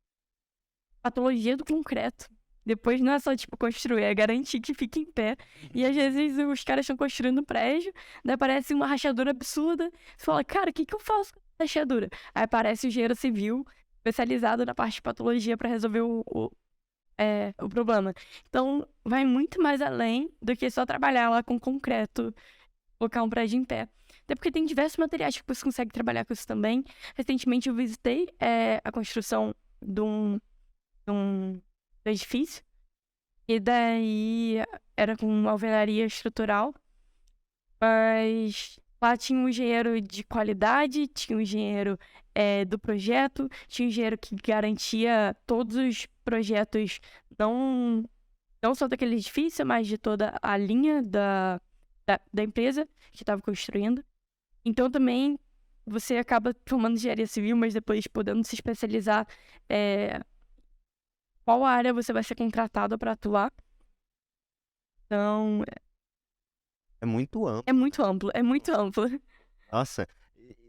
Patologia do concreto. Depois não é só, tipo, construir, é garantir que fique em pé. E às vezes os caras estão construindo um prédio, daí aparece uma rachadura absurda. Você fala, cara, o que eu faço com essa rachadura? Aí aparece o engenheiro civil, especializado na parte de patologia para resolver o problema. Então, vai muito mais além do que só trabalhar lá com concreto, colocar um prédio em pé. Até porque tem diversos materiais que você consegue trabalhar com isso também. Recentemente eu visitei a construção de um do edifício. E daí era com alvenaria estrutural. Mas lá tinha um engenheiro de qualidade, tinha um engenheiro do projeto, tinha um engenheiro que garantia todos os projetos, não só daquele edifício, mas de toda a linha da empresa que estava construindo. Então também você acaba formando engenharia civil, mas depois podendo se especializar qual área você vai ser contratado para atuar. Então, É muito amplo. é muito amplo, é muito amplo. Nossa,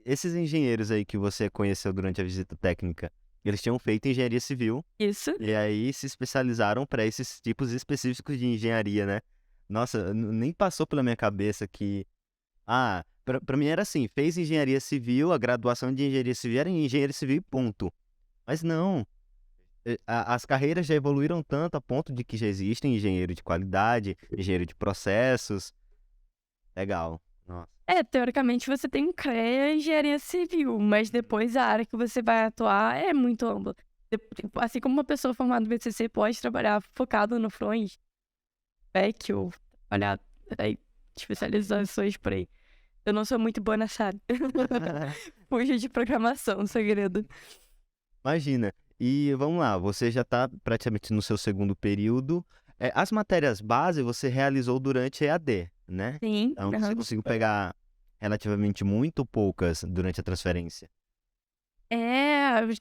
esses engenheiros aí que você conheceu durante a visita técnica, eles tinham feito engenharia civil Isso. e aí se especializaram para esses tipos específicos de engenharia, né? Nossa, nem passou pela minha cabeça que... pra mim era assim, fez engenharia civil, a graduação de engenharia civil era em engenharia civil e ponto. Mas não, as carreiras já evoluíram tanto a ponto de que já existem engenheiro de qualidade, engenheiro de processos. Legal. Nossa. Teoricamente você tem um CREA em engenharia civil, mas depois a área que você vai atuar é muito ampla. Assim como uma pessoa formada no BCC pode trabalhar focado no front, back ou olhar aí, especializações por aí. Eu não sou muito boa nessa área. Fujo de programação, segredo. Imagina. E vamos lá, você já está praticamente no seu segundo período. As matérias base você realizou durante EAD, né? Sim. Então você conseguiu pegar relativamente muito poucas durante a transferência.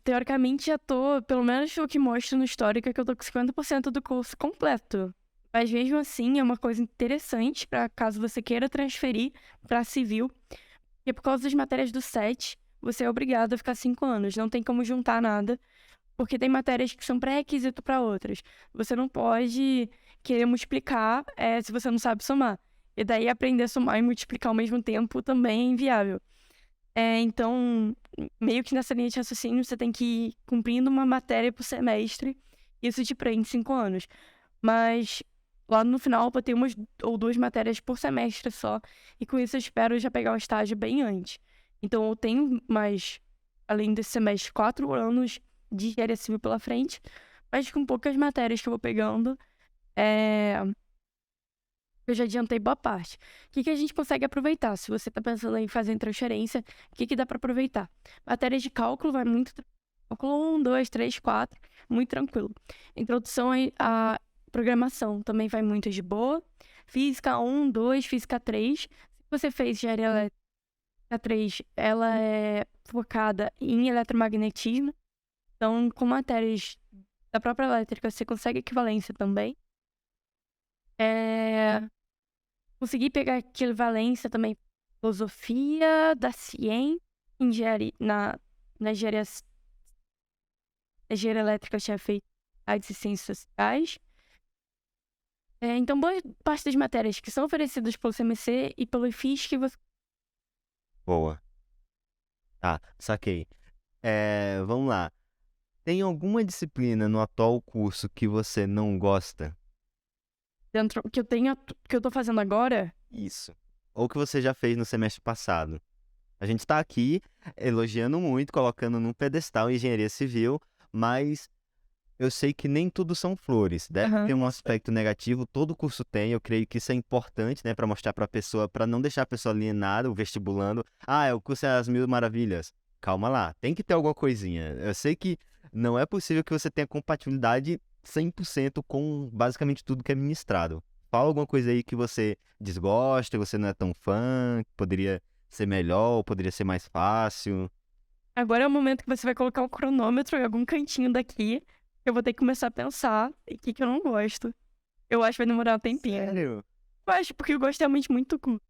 Teoricamente já tô, pelo menos o que mostra no histórico é que eu tô com 50% do curso completo. Mas mesmo assim é uma coisa interessante para caso você queira transferir para civil. Porque por causa das matérias do SET, você é obrigado a ficar 5 anos. Não tem como juntar nada. Porque tem matérias que são pré-requisito para outras. Você não pode querer multiplicar se você não sabe somar. E daí aprender a somar e multiplicar ao mesmo tempo também é inviável. Então, meio que nessa linha de raciocínio, você tem que ir cumprindo uma matéria por semestre. Isso te prende 5 anos. Mas lá no final, eu ter 1 ou 2 matérias por semestre só. E com isso, eu espero já pegar o estágio bem antes. Então, eu tenho mais, além desse semestre, 4 anos de engenharia civil pela frente. Mas com poucas matérias que eu vou pegando, eu já adiantei boa parte. O que a gente consegue aproveitar? Se você está pensando em fazer transferência, o que dá para aproveitar? Matérias de cálculo vai muito... Cálculo 1, 2, 3, 4, muito tranquilo. Introdução à programação também vai muito de boa. Física 1, 2, Física 3. Se você fez engenharia elétrica 3, ela é focada em eletromagnetismo. Então, com matérias da própria elétrica, você consegue equivalência também. Consegui pegar equivalência também, filosofia da ciência, engenharia, na engenharia elétrica eu tinha feito artes e ciências sociais. Então, boa parte das matérias que são oferecidas pelo CMC e pelo IFIS que você... Boa. Tá, saquei. Vamos lá. Tem alguma disciplina no atual curso que você não gosta? Dentro que eu tô fazendo agora? Isso. Ou que você já fez no semestre passado? A gente está aqui elogiando muito, colocando num pedestal engenharia civil, mas eu sei que nem tudo são flores. Deve ter um aspecto negativo, todo curso tem. Eu creio que isso é importante, né, para mostrar para a pessoa, para não deixar a pessoa alienada, o vestibulando. O curso é as mil maravilhas. Calma lá, tem que ter alguma coisinha. Eu sei que não é possível que você tenha compatibilidade 100% com basicamente tudo que é ministrado. Fala alguma coisa aí que você desgosta, você não é tão fã, que poderia ser melhor, ou poderia ser mais fácil. Agora é o momento que você vai colocar um cronômetro em algum cantinho daqui. Eu vou ter que começar a pensar em que eu não gosto. Eu acho que vai demorar um tempinho. Sério? Eu acho, porque eu gosto realmente muito do curso.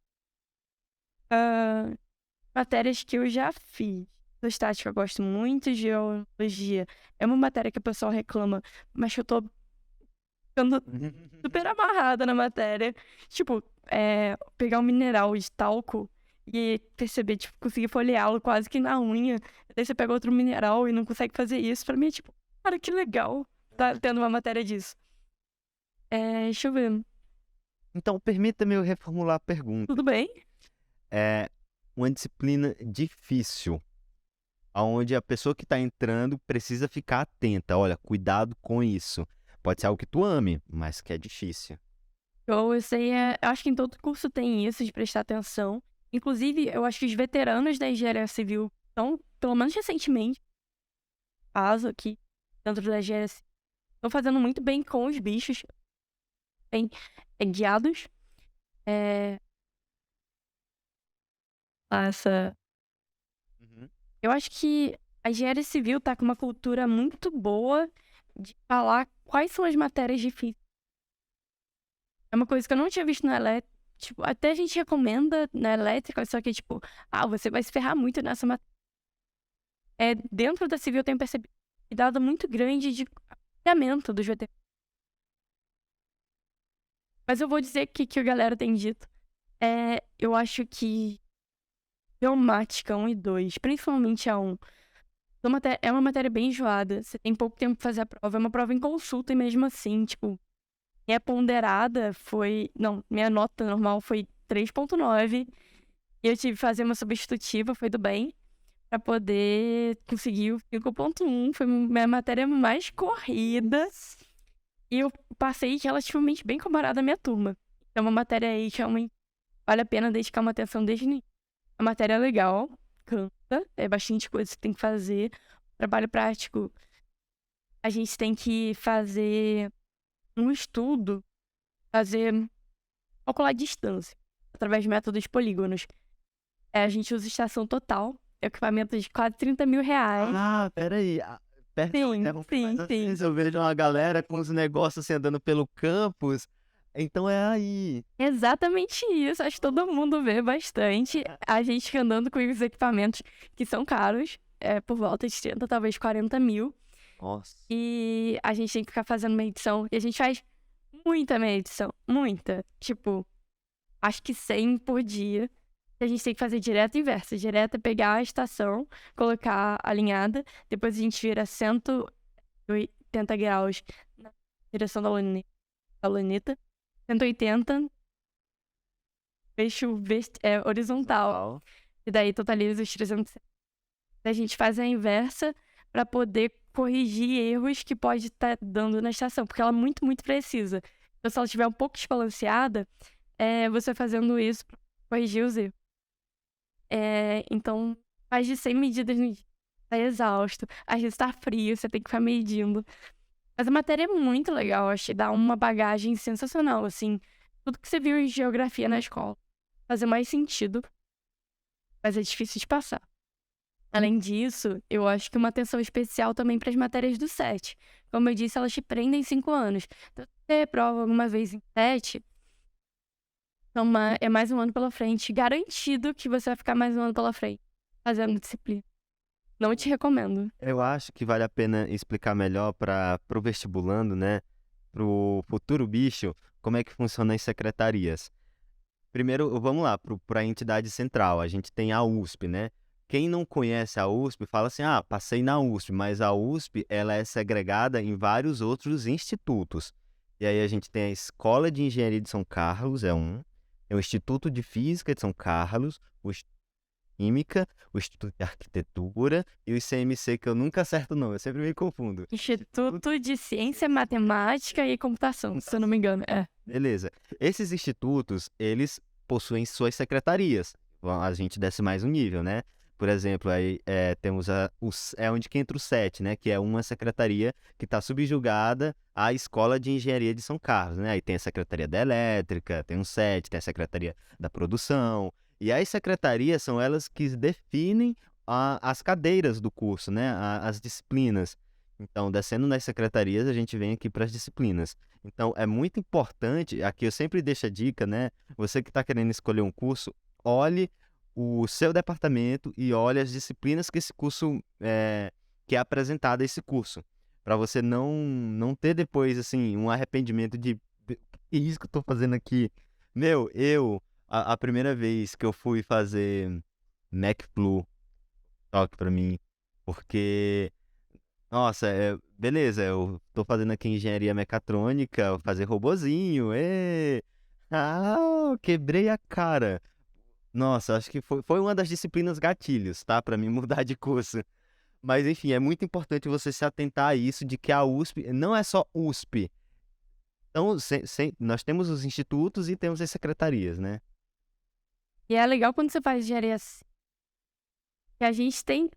Matérias que eu já fiz. Estática eu gosto muito, geologia. É uma matéria que o pessoal reclama, mas que eu tô ficando super amarrada na matéria. Tipo, pegar um mineral de talco e perceber, tipo, conseguir folheá-lo quase que na unha. Daí você pega outro mineral e não consegue fazer isso. Pra mim é tipo, cara, que legal tá tendo uma matéria disso. Deixa eu ver. Então, permita-me eu reformular a pergunta. Tudo bem? É uma disciplina difícil, onde a pessoa que está entrando precisa ficar atenta. Olha, cuidado com isso. Pode ser algo que tu ame, mas que é difícil. Eu sei, eu acho que em todo curso tem isso de prestar atenção. Inclusive, eu acho que os veteranos da engenharia civil estão, pelo menos recentemente, caso aqui dentro da engenharia civil, estão fazendo muito bem com os bichos, bem guiados. É, essa, Uhum. eu acho que a engenharia civil tá com uma cultura muito boa de falar quais são as matérias difíceis. É uma coisa que eu não tinha visto na elétrica. Tipo, até a gente recomenda na elétrica, só que, tipo, você vai se ferrar muito nessa matéria. Dentro da civil eu tenho percebido um cuidado muito grande de acompanhamento dos veteranos. Mas eu vou dizer que a galera tem dito. Eu acho que Geomática 1 e 2, principalmente a 1, é uma matéria bem enjoada. Você tem pouco tempo pra fazer a prova. É uma prova em consulta e mesmo assim, tipo, minha ponderada foi... Não, minha nota normal foi 3,9. E eu tive que fazer uma substitutiva, foi do bem, pra poder conseguir o 5,1. Foi minha matéria mais corrida. E eu passei relativamente bem comparada à minha turma. É uma matéria aí que realmente vale a pena dedicar uma atenção desde o início. A matéria é legal, cansa, é bastante coisa que você tem que fazer. Trabalho prático, a gente tem que fazer um estudo, calcular a distância, através de métodos polígonos. A gente usa estação total, equipamento de quase 30 mil reais. Ah, peraí. Perdão, Sim, interromper, mas às sim. vezes eu vejo uma galera com os negócios assim andando pelo campus. Então é aí. Exatamente isso, acho que todo mundo vê bastante. A gente andando com os equipamentos que são caros, por volta de 30, talvez 40 mil. Nossa. E a gente tem que ficar fazendo medição. E a gente faz muita medição, muita. Tipo, acho que 100 por dia. A gente tem que fazer direto e inverso. Direto é pegar a estação, colocar alinhada, depois a gente vira 180 graus na direção da luneta, 180 eixo horizontal. E daí totaliza os 360. A gente faz a inversa para poder corrigir erros que pode estar dando na estação, porque ela é muito, muito precisa. Então, se ela estiver um pouco desbalanceada, você fazendo isso para corrigir os erros. Então, mais de 100 medidas no dia. Tá exausto. Às vezes tá frio, você tem que ficar medindo. Mas a matéria é muito legal, acho que dá uma bagagem sensacional, assim. Tudo que você viu em geografia na escola. Fazer mais sentido, mas é difícil de passar. Além disso, eu acho que uma atenção especial também para as matérias do 7. Como eu disse, elas te prendem 5 anos. Então, se você prova alguma vez em 7, então é mais um ano pela frente. Garantido que você vai ficar mais um ano pela frente fazendo disciplina. Não te recomendo. Eu acho que vale a pena explicar melhor para o vestibulando, né? Para o futuro bicho, como é que funciona as secretarias. Primeiro, vamos lá, para a entidade central. A gente tem a USP, né? Quem não conhece a USP fala assim, passei na USP, mas a USP ela é segregada em vários outros institutos. E aí a gente tem a Escola de Engenharia de São Carlos, tem o Instituto de Física de São Carlos, o Instituto de Química, o Instituto de Arquitetura e o ICMC, que eu nunca acerto o nome, eu sempre me confundo. Instituto de Ciência, Matemática e Computação, se eu não me engano. Beleza. Esses institutos, eles possuem suas secretarias. A gente desce mais um nível, né? Por exemplo, aí temos onde que entra o 7, né? Que é uma secretaria que está subjugada à Escola de Engenharia de São Carlos, né? Aí tem a Secretaria da Elétrica, tem o 7, tem a Secretaria da Produção. E as secretarias são elas que definem as cadeiras do curso, né? As disciplinas. Então, descendo nas secretarias, a gente vem aqui para as disciplinas. Então, é muito importante, aqui eu sempre deixo a dica, né? Você que está querendo escolher um curso, olhe o seu departamento e olhe as disciplinas que esse curso que é apresentado a esse curso, para você não ter depois assim um arrependimento de que é isso que eu estou fazendo aqui. Meu, a primeira vez que eu fui fazer MacFlu, toque para mim, porque nossa, beleza, eu tô fazendo aqui engenharia mecatrônica, vou fazer robozinho, quebrei a cara. Nossa, acho que foi uma das disciplinas gatilhos, tá? Pra mim mudar de curso. Mas, enfim, é muito importante você se atentar a isso, de que a USP não é só USP. Então, nós temos os institutos e temos as secretarias, né? E é legal quando você faz engenharia assim, que a gente tem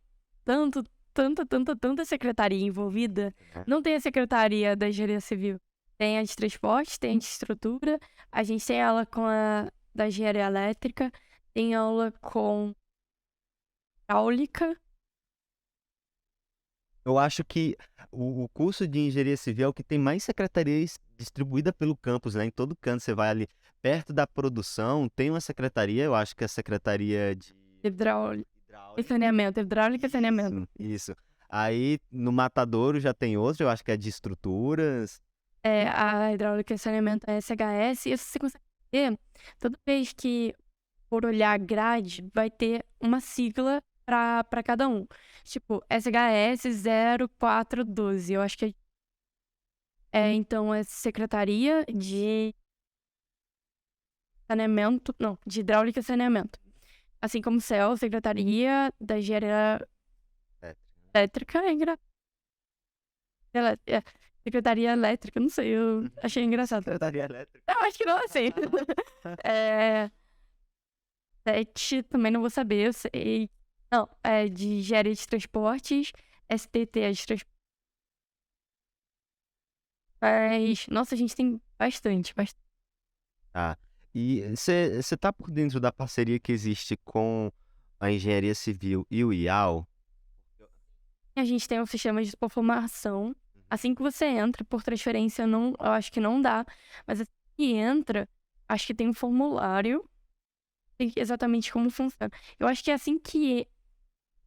tanto, tanta secretaria envolvida. Não tem a secretaria da engenharia civil. Tem a de transporte, tem a de estrutura, a gente tem aula com a da engenharia elétrica, tem aula com hidráulica. Eu acho que o curso de engenharia civil é o que tem mais secretarias distribuída pelo campus, né? Em todo canto você vai ali perto da produção, tem uma secretaria, eu acho que é a secretaria de Hidráulica e hidráulica. saneamento, hidráulica e saneamento. Isso. Aí no Matadouro já tem outro, eu acho que é de estruturas. É, a hidráulica e saneamento é SHS, e isso você consegue ver toda vez que por olhar a grade, vai ter uma sigla para cada um. Tipo, SHS 0412. Eu acho que então é Secretaria de Saneamento, não, de Hidráulica e Saneamento. Assim como CEL, Secretaria da Engenharia É. Elétrica, é, Secretaria Elétrica, não sei, eu achei engraçado. Secretaria elétrica. Eu acho que não é assim. É, 7, também não vou saber, eu sei. Não, é de engenharia de transportes, STT é de transportes. Mas, nossa, a gente tem bastante. Tá. E você tá por dentro da parceria que existe com a engenharia civil e o IAL? A gente tem um sistema de formação. Assim que você entra, por transferência, não, eu acho que não dá. Mas assim que entra, acho que tem um formulário, tem exatamente como funciona. Eu acho que é assim que.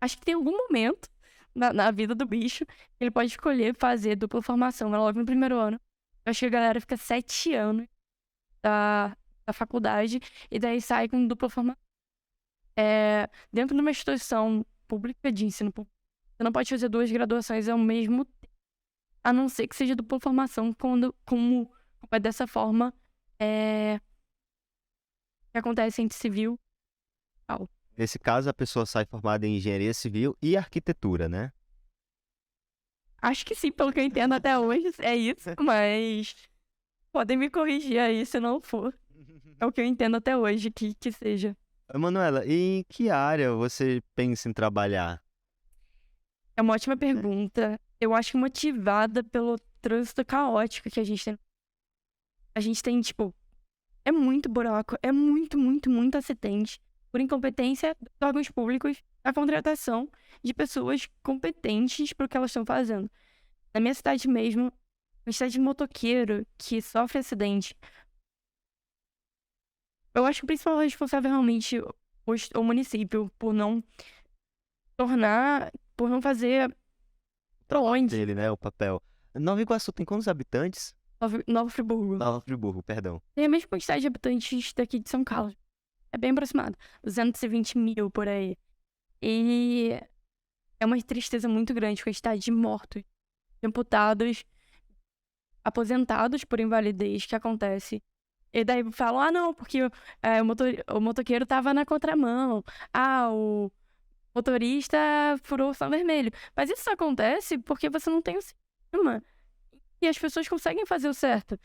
Acho que tem algum momento na vida do bicho que ele pode escolher fazer dupla formação, mas logo no primeiro ano. Eu acho que a galera fica 7 anos da faculdade e daí sai com dupla formação. Dentro de uma instituição pública de ensino público, você não pode fazer 2 graduações ao mesmo tempo, a não ser que seja dupla formação, como é dessa forma que acontece entre civil e tal. Nesse caso, a pessoa sai formada em engenharia civil e arquitetura, né? Acho que sim, pelo que eu entendo até hoje, é isso, mas podem me corrigir aí se não for. É o que eu entendo até hoje que seja. Manuela, e em que área você pensa em trabalhar? É uma ótima pergunta. Eu acho que motivada pelo trânsito caótico que a gente tem. A gente tem, tipo, é muito buraco, é muito acidente por incompetência dos órgãos públicos na contratação de pessoas competentes para o que elas estão fazendo. Na minha cidade mesmo, uma cidade de motoqueiro que sofre acidente. Eu acho que o principal responsável é realmente o município por não fazer pra onde? Dele, né? O papel. Nova Iguaçu tem quantos habitantes? Nova Friburgo. Nova Friburgo, perdão. Tem a mesma quantidade de habitantes daqui de São Carlos. É bem aproximado. 220 mil por aí. E é uma tristeza muito grande a quantidade de mortos, de amputados, aposentados por invalidez que acontece. E daí falam, não, porque o motoqueiro tava na contramão. O motorista furou o sinal vermelho. Mas isso acontece porque você não tem o sistema. E as pessoas conseguem fazer o certo.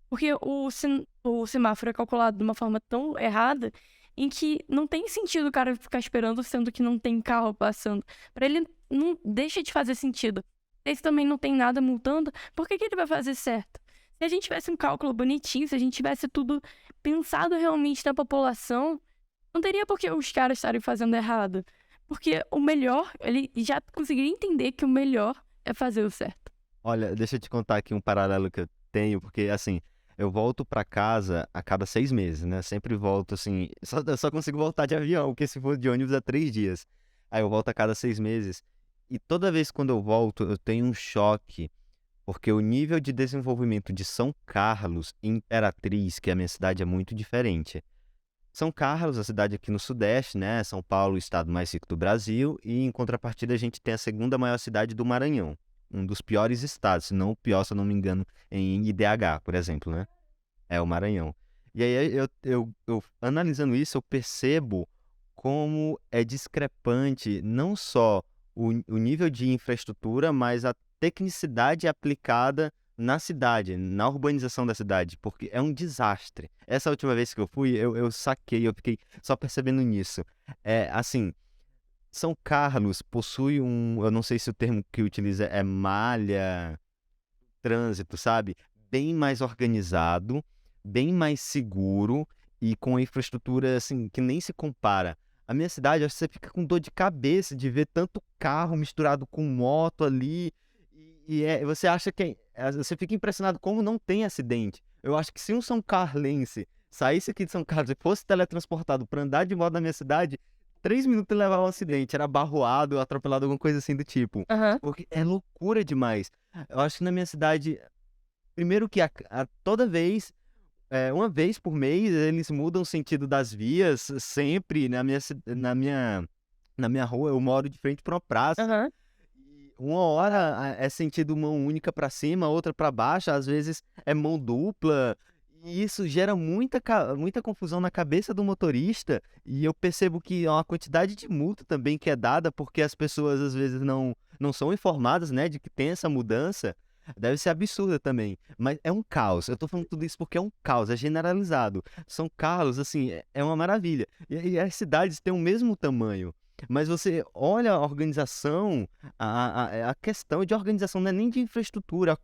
Porque o semáforo é calculado de uma forma tão errada em que não tem sentido o cara ficar esperando, sendo que não tem carro passando. Pra ele, não deixa de fazer sentido. Se também não tem nada multando, por que ele vai fazer certo? Se a gente tivesse um cálculo bonitinho, se a gente tivesse tudo pensado realmente na população, não teria por que os caras estarem fazendo errado. Porque o melhor, ele já conseguiria entender que o melhor é fazer o certo. Olha, deixa eu te contar aqui um paralelo que eu tenho, porque assim, eu volto pra casa a cada 6 meses, né? Sempre volto assim, eu só consigo voltar de avião, porque se for de ônibus é 3 dias. Aí eu volto a cada 6 meses. E toda vez quando eu volto, eu tenho um choque, porque o nível de desenvolvimento de São Carlos e Imperatriz, que é a minha cidade, é muito diferente. São Carlos, a cidade aqui no Sudeste, né? São Paulo, o estado mais rico do Brasil, e em contrapartida a gente tem a segunda maior cidade do Maranhão, um dos piores estados, se não o pior, se eu não me engano, em IDH, por exemplo, né? É o Maranhão. E aí eu analisando isso, eu percebo como é discrepante não só o nível de infraestrutura, mas a tecnicidade aplicada na cidade, na urbanização da cidade, porque é um desastre. Essa última vez que eu fui, eu saquei, eu fiquei só percebendo nisso. Assim, São Carlos possui eu não sei se o termo que utiliza é malha, trânsito, sabe? Bem mais organizado, bem mais seguro e com a infraestrutura, assim, que nem se compara. A minha cidade, acho que você fica com dor de cabeça de ver tanto carro misturado com moto ali. Você acha que. Você fica impressionado como não tem acidente. Eu acho que se um São Carlense saísse aqui de São Carlos e fosse teletransportado para andar de moto na minha cidade, 3 minutos ele levava um acidente. Era barroado, atropelado, alguma coisa assim do tipo. Aham. Porque é loucura demais. Eu acho que na minha cidade, primeiro que toda vez, uma vez por mês, eles mudam o sentido das vias, sempre na minha rua, eu moro de frente para uma praça. Aham. E uma hora é sentido mão única para cima, outra para baixo, às vezes é mão dupla. E isso gera muita confusão na cabeça do motorista. E eu percebo que há uma quantidade de multa também que é dada porque as pessoas às vezes não são informadas, né, de que tem essa mudança. Deve ser absurda também. Mas é um caos. Eu tô falando tudo isso porque é um caos, é generalizado. São Carlos, assim, é uma maravilha. E as cidades têm o mesmo tamanho. Mas você olha a organização, a questão de organização não é nem de infraestrutura,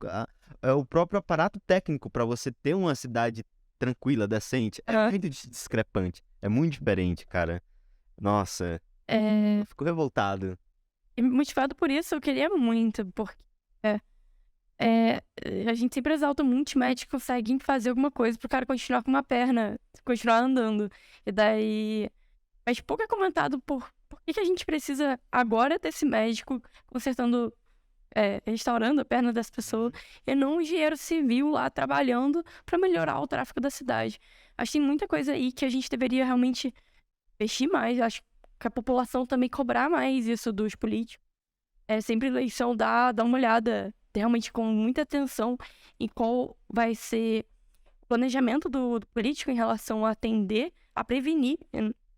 é o próprio aparato técnico para você ter uma cidade tranquila, decente. É Aham. muito discrepante. É muito diferente, cara. Nossa, É, eu fico revoltado. e motivado por isso, eu queria muito, porque é, é, a gente sempre exalta muito os médicos que conseguem fazer alguma coisa pro cara continuar com uma perna, continuar andando. E daí. Mas pouco é comentado por que a gente precisa agora desse médico consertando, restaurando a perna das pessoas e não um engenheiro civil lá trabalhando para melhorar o tráfego da cidade. Acho que tem muita coisa aí que a gente deveria realmente investir mais. Acho que a população também cobrar mais isso dos políticos. É sempre eleição, dá uma olhada realmente com muita atenção em qual vai ser o planejamento do político em relação a atender, a prevenir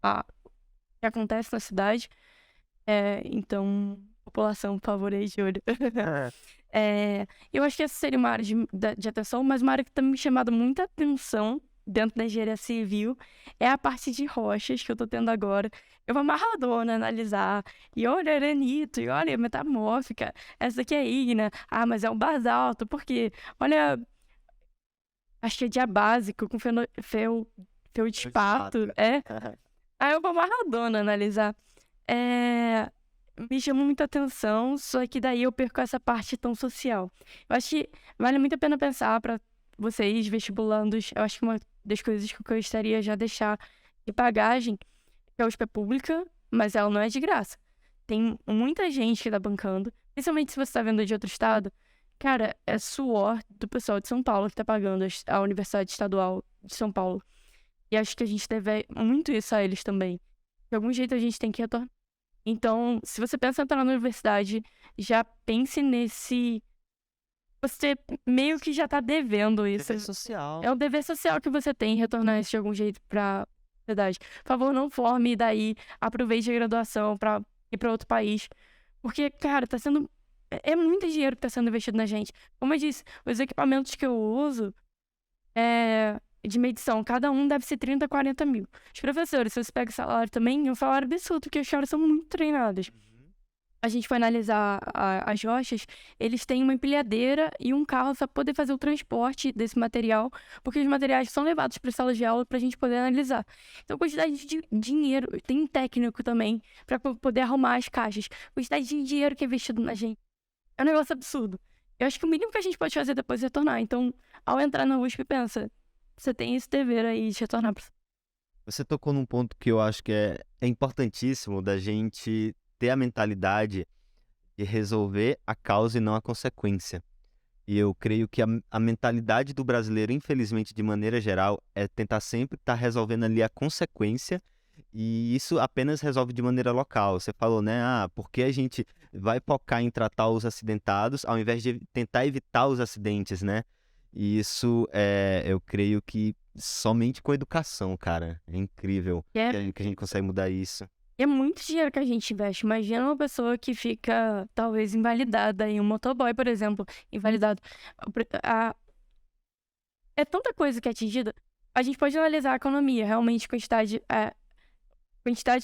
a, o que acontece na cidade. Então, população, por favor, aí de olho. Eu acho que essa seria uma área de atenção, mas uma área que tem me chamado muita atenção dentro da engenharia civil é a parte de rochas que eu tô tendo agora. Eu vou amarradona analisar. E olha arenito, e olha metamórfica. Essa aqui é ígnea. Ah, mas é um basalto. Por quê? Olha, acho que é diabásico com feldspato. Aí eu vou amarradona analisar. É, Me chamou muita atenção, só que daí eu perco essa parte tão social. Eu acho que vale muito a pena pensar para vocês, vestibulandos. Eu acho que uma das coisas que eu gostaria já deixar de bagagem é a USP é pública, mas ela não é de graça. Tem muita gente que tá bancando, principalmente se você tá vendo de outro estado. Cara, é suor do pessoal de São Paulo que tá pagando a Universidade Estadual de São Paulo. E acho que a gente deve muito isso a eles também. De algum jeito a gente tem que retornar. Então, se você pensa em entrar na universidade, já pense nesse. Você meio que já tá devendo isso. Dever social. É um dever social que você tem retornar isso de algum jeito pra sociedade. Por favor, não forme e daí aproveite a graduação pra ir pra outro país. Porque, cara, tá sendo. É muito dinheiro que tá sendo investido na gente. Como eu disse, os equipamentos que eu uso de medição, cada um deve ser 30, 40 mil. Os professores, se você pega salário também, é um salário absurdo, porque os caras são muito treinados. A gente foi analisar as rochas, eles têm uma empilhadeira e um carro para poder fazer o transporte desse material, porque os materiais são levados para sala de aula para a gente poder analisar. Então, quantidade de dinheiro, tem um técnico também para poder arrumar as caixas. Quantidade de dinheiro que é investido na gente. É um negócio absurdo. Eu acho que o mínimo que a gente pode fazer depois é retornar. Então, ao entrar na USP, pensa, você tem esse dever aí de retornar para. Você tocou num ponto que eu acho que é importantíssimo da gente ter a mentalidade de resolver a causa e não a consequência. E eu creio que a mentalidade do brasileiro, infelizmente, de maneira geral, é tentar sempre estar resolvendo ali a consequência, e isso apenas resolve de maneira local. Você falou, né? Porque a gente vai focar em tratar os acidentados ao invés de tentar evitar os acidentes, né? E isso eu creio que somente com educação, cara. É incrível que a gente consegue mudar isso. E é muito dinheiro que a gente investe. Imagina uma pessoa que fica, talvez, invalidada em um motoboy, por exemplo, invalidado. É tanta coisa que é atingida. A gente pode analisar a economia, realmente, quantidade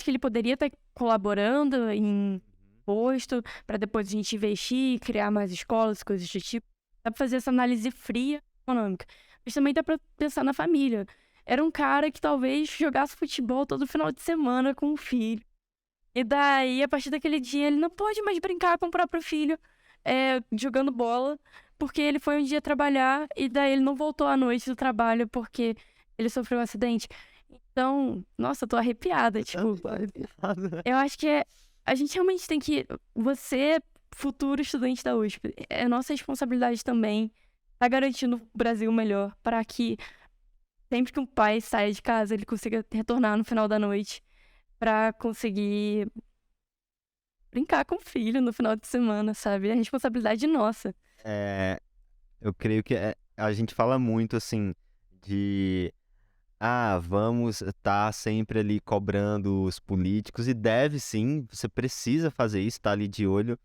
que ele poderia estar colaborando em posto, para depois a gente investir, criar mais escolas, coisas do tipo. Dá pra fazer essa análise fria econômica. Mas também dá pra pensar na família. Era um cara que talvez jogasse futebol todo final de semana com o filho. E daí, a partir daquele dia, ele não pode mais brincar com o próprio filho, jogando bola, porque ele foi um dia trabalhar e daí ele não voltou à noite do trabalho porque ele sofreu um acidente. Então, nossa, eu tô arrepiada, tipo, eu acho que a gente realmente tem que. Você, futuro estudante da USP, é nossa responsabilidade também tá garantindo o Brasil melhor para que sempre que um pai saia de casa, ele consiga retornar no final da noite para conseguir brincar com o filho no final de semana, sabe? É responsabilidade nossa. É, eu creio que a gente fala muito assim de vamos estar sempre ali cobrando os políticos, e deve sim, você precisa fazer isso, estar ali de olho,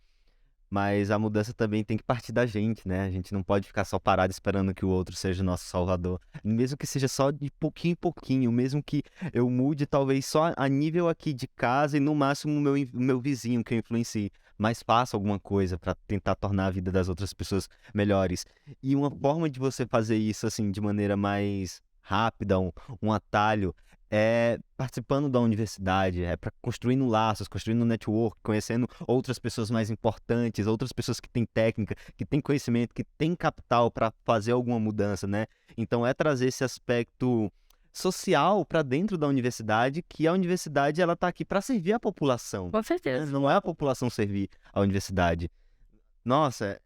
mas a mudança também tem que partir da gente, né? A gente não pode ficar só parado esperando que o outro seja o nosso salvador, mesmo que seja só de pouquinho em pouquinho, mesmo que eu mude talvez só a nível aqui de casa e no máximo o meu vizinho que eu influencie, mas faça alguma coisa para tentar tornar a vida das outras pessoas melhores. E uma forma de você fazer isso assim de maneira mais rápida, um atalho, é participando da universidade, é para construindo laços, construindo network, conhecendo outras pessoas mais importantes, outras pessoas que têm técnica, que têm conhecimento, que têm capital para fazer alguma mudança, né? Então é trazer esse aspecto social para dentro da universidade, que a universidade ela tá aqui para servir a população, Com né? certeza. Não é a população servir a universidade. Nossa,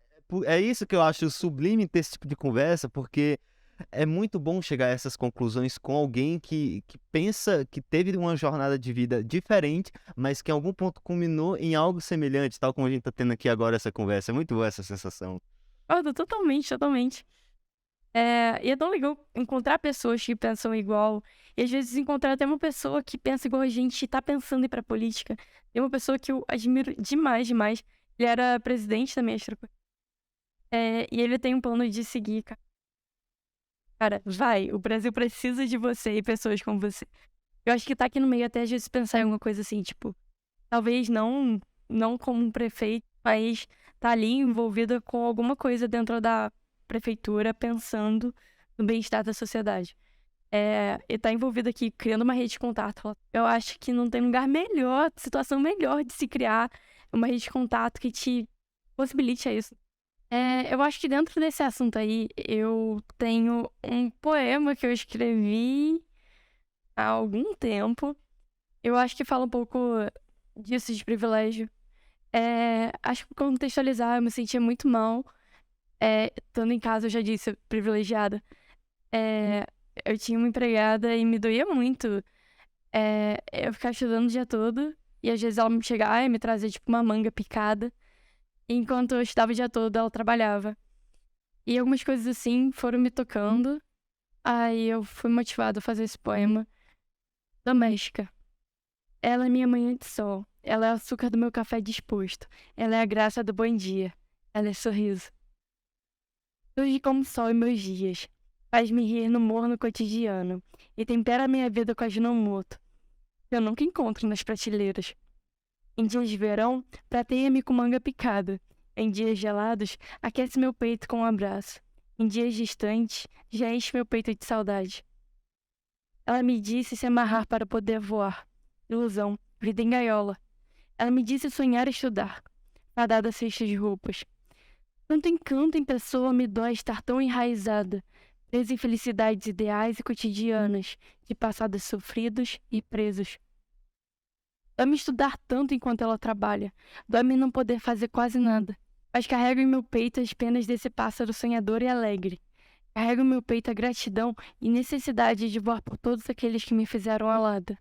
é isso que eu acho sublime ter esse tipo de conversa, porque é muito bom chegar a essas conclusões com alguém que pensa, que teve uma jornada de vida diferente, mas que em algum ponto culminou em algo semelhante, tal como a gente está tendo aqui agora essa conversa. É muito boa essa sensação. Concordo totalmente, totalmente. E é tão legal encontrar pessoas que pensam igual. E às vezes encontrar até uma pessoa que pensa igual a gente e tá pensando em ir pra política. Tem uma pessoa que eu admiro demais, demais. Ele era presidente da minha estrutura. E ele tem um plano de seguir, cara, vai, o Brasil precisa de você e pessoas como você. Eu acho que tá aqui no meio até às vezes pensar em alguma coisa assim, tipo, talvez não como um prefeito, mas tá ali envolvida com alguma coisa dentro da prefeitura, pensando no bem-estar da sociedade. E tá envolvido aqui, criando uma rede de contato. Eu acho que não tem lugar melhor, situação melhor de se criar uma rede de contato que te possibilite isso. Eu acho que dentro desse assunto aí, eu tenho um poema que eu escrevi há algum tempo. Eu acho que fala um pouco disso de privilégio. Acho que pra contextualizar, eu me sentia muito mal. Estando em casa, eu já disse, privilegiada. Eu tinha uma empregada e me doía muito. Eu ficava estudando o dia todo e às vezes ela me chegava e me trazia tipo uma manga picada. Enquanto eu estudava o dia todo, ela trabalhava. E algumas coisas assim foram me tocando. Aí eu fui motivada a fazer esse poema. Doméstica. Ela é minha manhã de sol. Ela é o açúcar do meu café disposto. Ela é a graça do bom dia. Ela é sorriso. Surge como sol em meus dias. Faz-me rir no morno cotidiano. E tempera minha vida com ajinomoto, que eu nunca encontro nas prateleiras. Em dias de verão, prateia-me com manga picada. Em dias gelados, aquece meu peito com um abraço. Em dias distantes, já enche meu peito de saudade. Ela me disse se amarrar para poder voar. Ilusão, vida em gaiola. Ela me disse sonhar e estudar. Fadada cesta de roupas. Tanto encanto em pessoa me dói estar tão enraizada, presa em felicidades ideais e cotidianas, de passados sofridos e presos. Dói-me estudar tanto enquanto ela trabalha. Dói-me não poder fazer quase nada. Mas carrego em meu peito as penas desse pássaro sonhador e alegre. Carrego em meu peito a gratidão e necessidade de voar por todos aqueles que me fizeram alada.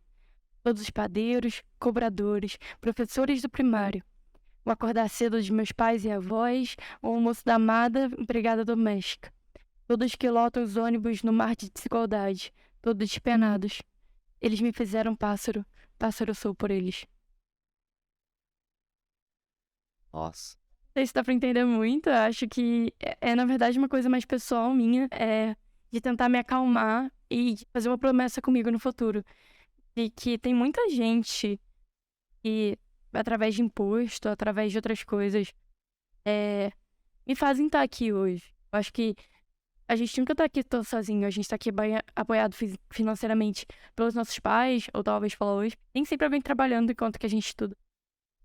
Todos os padeiros, cobradores, professores do primário. O acordar cedo de meus pais e avós, o almoço da amada empregada doméstica. Todos que lotam os ônibus no mar de desigualdade, todos despenados. Eles me fizeram pássaro, pássaro sou por eles. Nossa. Não sei se dá pra entender muito, eu acho que na verdade, uma coisa mais pessoal minha, de tentar me acalmar e de fazer uma promessa comigo no futuro. De que tem muita gente que, através de imposto, através de outras coisas, me fazem estar aqui hoje. Eu acho que a gente nunca tá aqui tão sozinho, a gente tá aqui apoiado financeiramente pelos nossos pais, ou talvez pela USP. Nem sempre alguém trabalhando enquanto que a gente estuda.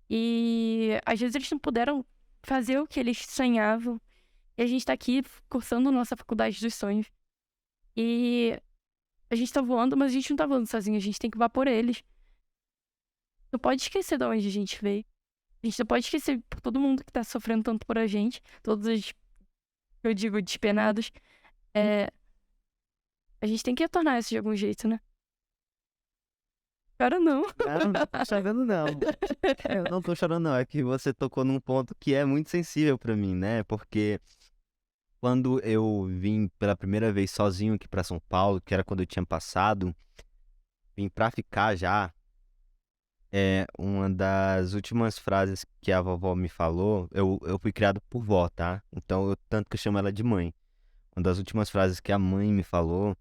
E às vezes eles não puderam fazer o que eles sonhavam. E a gente tá aqui cursando nossa faculdade dos sonhos. E a gente tá voando, mas a gente não tá voando sozinho, a gente tem que voar por eles. Não pode esquecer de onde a gente veio. A gente não pode esquecer por todo mundo que tá sofrendo tanto por a gente, todos os, eu digo, despenados. A gente tem que retornar isso de algum jeito, né? Cara, não. Não tô chorando não. Eu não tô chorando não, é que você tocou num ponto que é muito sensível pra mim, né? Porque quando eu vim pela primeira vez sozinho aqui pra São Paulo, que era quando eu tinha passado, vim pra ficar já, uma das últimas frases que a vovó me falou, eu fui criado por vó, tá? Então, tanto que eu chamo ela de mãe. Uma das últimas frases que a mãe me falou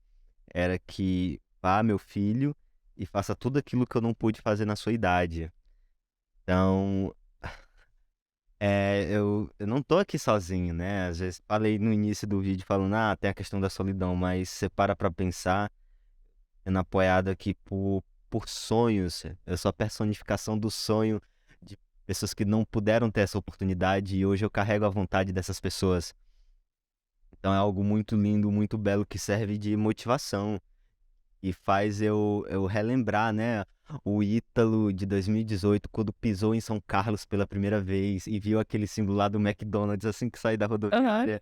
era que, vá, meu filho, e faça tudo aquilo que eu não pude fazer na sua idade. Então, eu não tô aqui sozinho, né? Às vezes falei no início do vídeo falando, tem a questão da solidão, mas você para pra pensar, sendo apoiado aqui por sonhos. Eu sou a personificação do sonho de pessoas que não puderam ter essa oportunidade e hoje eu carrego a vontade dessas pessoas. Então é algo muito lindo, muito belo que serve de motivação e faz eu relembrar, né, o Ítalo de 2018, quando pisou em São Carlos pela primeira vez e viu aquele símbolo lá do McDonald's assim que saiu da Aham. rodoviária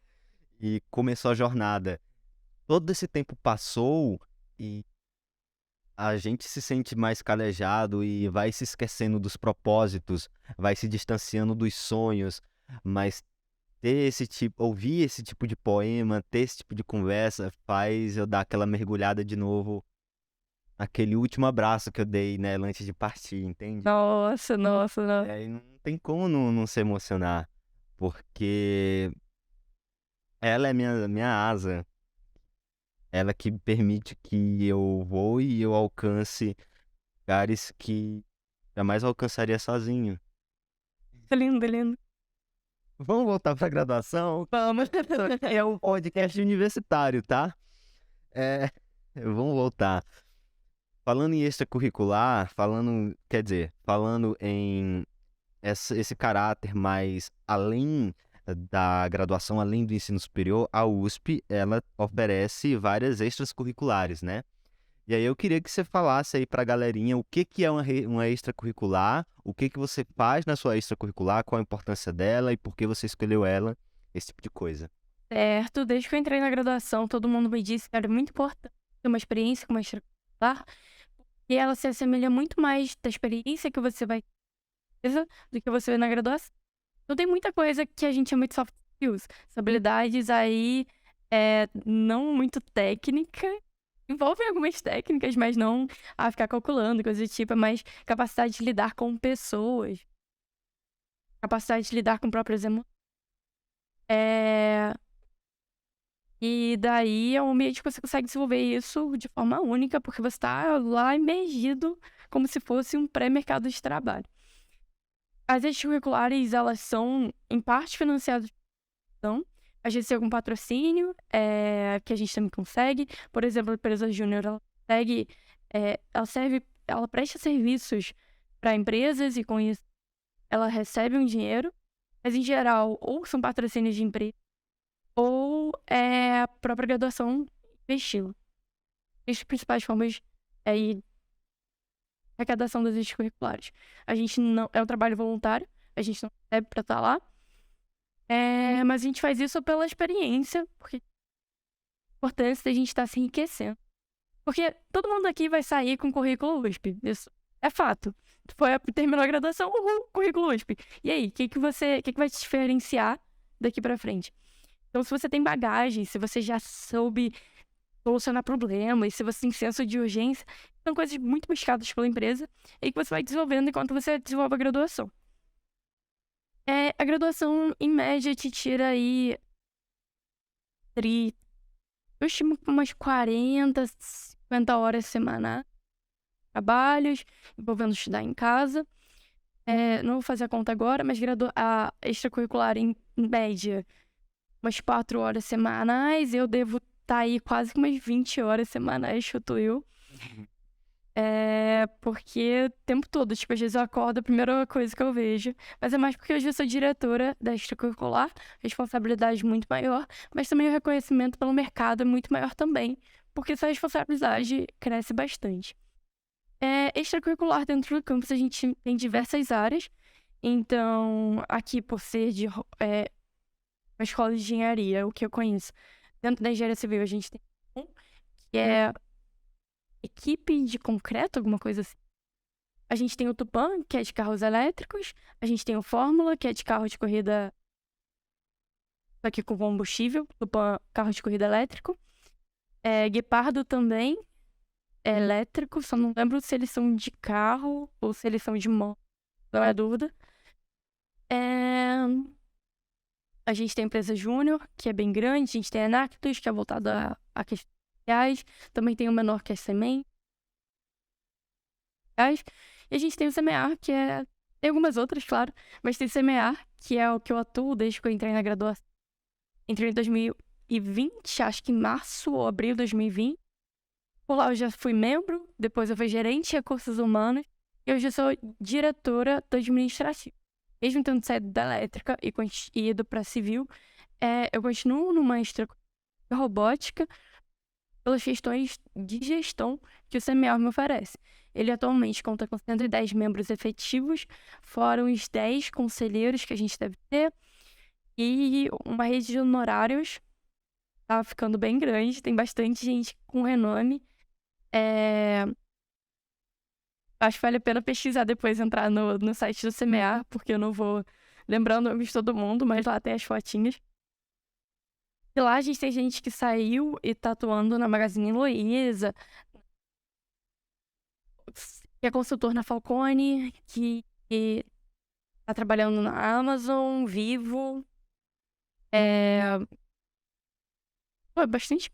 e começou a jornada. Todo esse tempo passou e a gente se sente mais calejado e vai se esquecendo dos propósitos, vai se distanciando dos sonhos, mas ouvir esse tipo de poema, ter esse tipo de conversa, faz eu dar aquela mergulhada de novo, aquele último abraço que eu dei nela antes de partir, entende? Nossa, nossa, nossa. E não tem como não se emocionar, porque ela é minha asa, ela que permite que eu voe e eu alcance lugares que jamais alcançaria sozinho. Lindo, lindo. Vamos voltar pra graduação? Vamos. É um podcast universitário, tá? Vamos voltar. Falando em extracurricular, falando em esse caráter mais além da graduação, além do ensino superior, a USP, ela oferece várias extracurriculares, né? E aí eu queria que você falasse aí pra galerinha o que que é uma extracurricular, o que que você faz na sua extracurricular, qual a importância dela e por que você escolheu ela, esse tipo de coisa. Certo, desde que eu entrei na graduação, todo mundo me disse que era muito importante ter uma experiência com uma extracurricular, e ela se assemelha muito mais da experiência que você vai ter do que você vê na graduação. Então tem muita coisa que a gente chama de soft skills, são habilidades aí não muito técnica, envolvem algumas técnicas, mas não a ficar calculando, coisa do tipo, é mais capacidade de lidar com pessoas, capacidade de lidar com próprias emoções. E daí é um ambiente que você consegue desenvolver isso de forma única, porque você está lá imergido como se fosse um pré-mercado de trabalho. As extracurriculares, elas são, em parte, financiadas por instituição. Às vezes tem algum patrocínio que a gente também consegue. Por exemplo, a empresa júnior, ela consegue, ela presta serviços para empresas e com isso ela recebe um dinheiro. Mas, em geral, ou são patrocínios de empresa ou a própria graduação investi-la. As principais formas de arrecadação das extracurriculares. A gente não... É um trabalho voluntário, a gente não recebe pra estar lá. Mas a gente faz isso pela experiência, porque a importância da gente estar se enriquecendo. Porque todo mundo aqui vai sair com currículo USP. Isso é fato. Terminou a graduação, currículo USP. E aí, o que vai te diferenciar daqui pra frente? Então, se você tem bagagem, se você já soube solucionar problemas, se você tem senso de urgência, são coisas muito buscadas pela empresa e que você vai desenvolvendo enquanto você desenvolve a graduação. A graduação, em média, te tira aí, eu estimo umas 40, 50 horas semanais, trabalhos, envolvendo estudar em casa. Não vou fazer a conta agora, mas a extracurricular, em média, umas 4 horas semanais. Eu devo estar aí quase que umas 20 horas semanais, chuto eu. Porque o tempo todo, tipo, às vezes eu acordo, a primeira coisa que eu vejo. Mas é mais porque hoje eu sou diretora da extracurricular, responsabilidade muito maior, mas também o reconhecimento pelo mercado é muito maior também, porque essa responsabilidade cresce bastante. Extracurricular dentro do campus, a gente tem diversas áreas. Então, aqui, por ser de uma escola de engenharia, o que eu conheço, dentro da engenharia civil, a gente tem que é equipe de concreto, alguma coisa assim. A gente tem o Tupã, que é de carros elétricos. A gente tem o Fórmula, que é de carro de corrida aqui com combustível. Tupã, carro de corrida elétrico. Guepardo também é elétrico, só não lembro se eles são de carro ou se eles são de moto, não é dúvida. A gente tem a empresa Júnior, que é bem grande. A gente tem a Enactus, que é voltada a questões sociais. Também tem o menor, que é Semen. E a gente tem o CMEAR, que tem algumas outras, claro, mas tem o CMEAR, que é o que eu atuo desde que eu entrei na graduação. Entrei em 2020, acho que em março ou abril de 2020. Por lá eu já fui membro, depois eu fui gerente de recursos humanos, e hoje eu sou diretora do administrativo. Mesmo tendo saído da elétrica e ido para civil, eu continuo numa robótica pelas questões de gestão que o CMEAR me oferece. Ele atualmente conta com 110 membros efetivos, fora os 10 conselheiros que a gente deve ter, e uma rede de honorários tá ficando bem grande, tem bastante gente com renome. Acho que vale a pena pesquisar depois, entrar no site do CMEAR, porque eu não vou lembrando o nome de todo mundo, mas lá tem as fotinhas. E lá a gente tem gente que saiu e tá atuando na Magazine Luiza, que é consultor na Falcone, que tá trabalhando na Amazon, Vivo. Pô, é bastante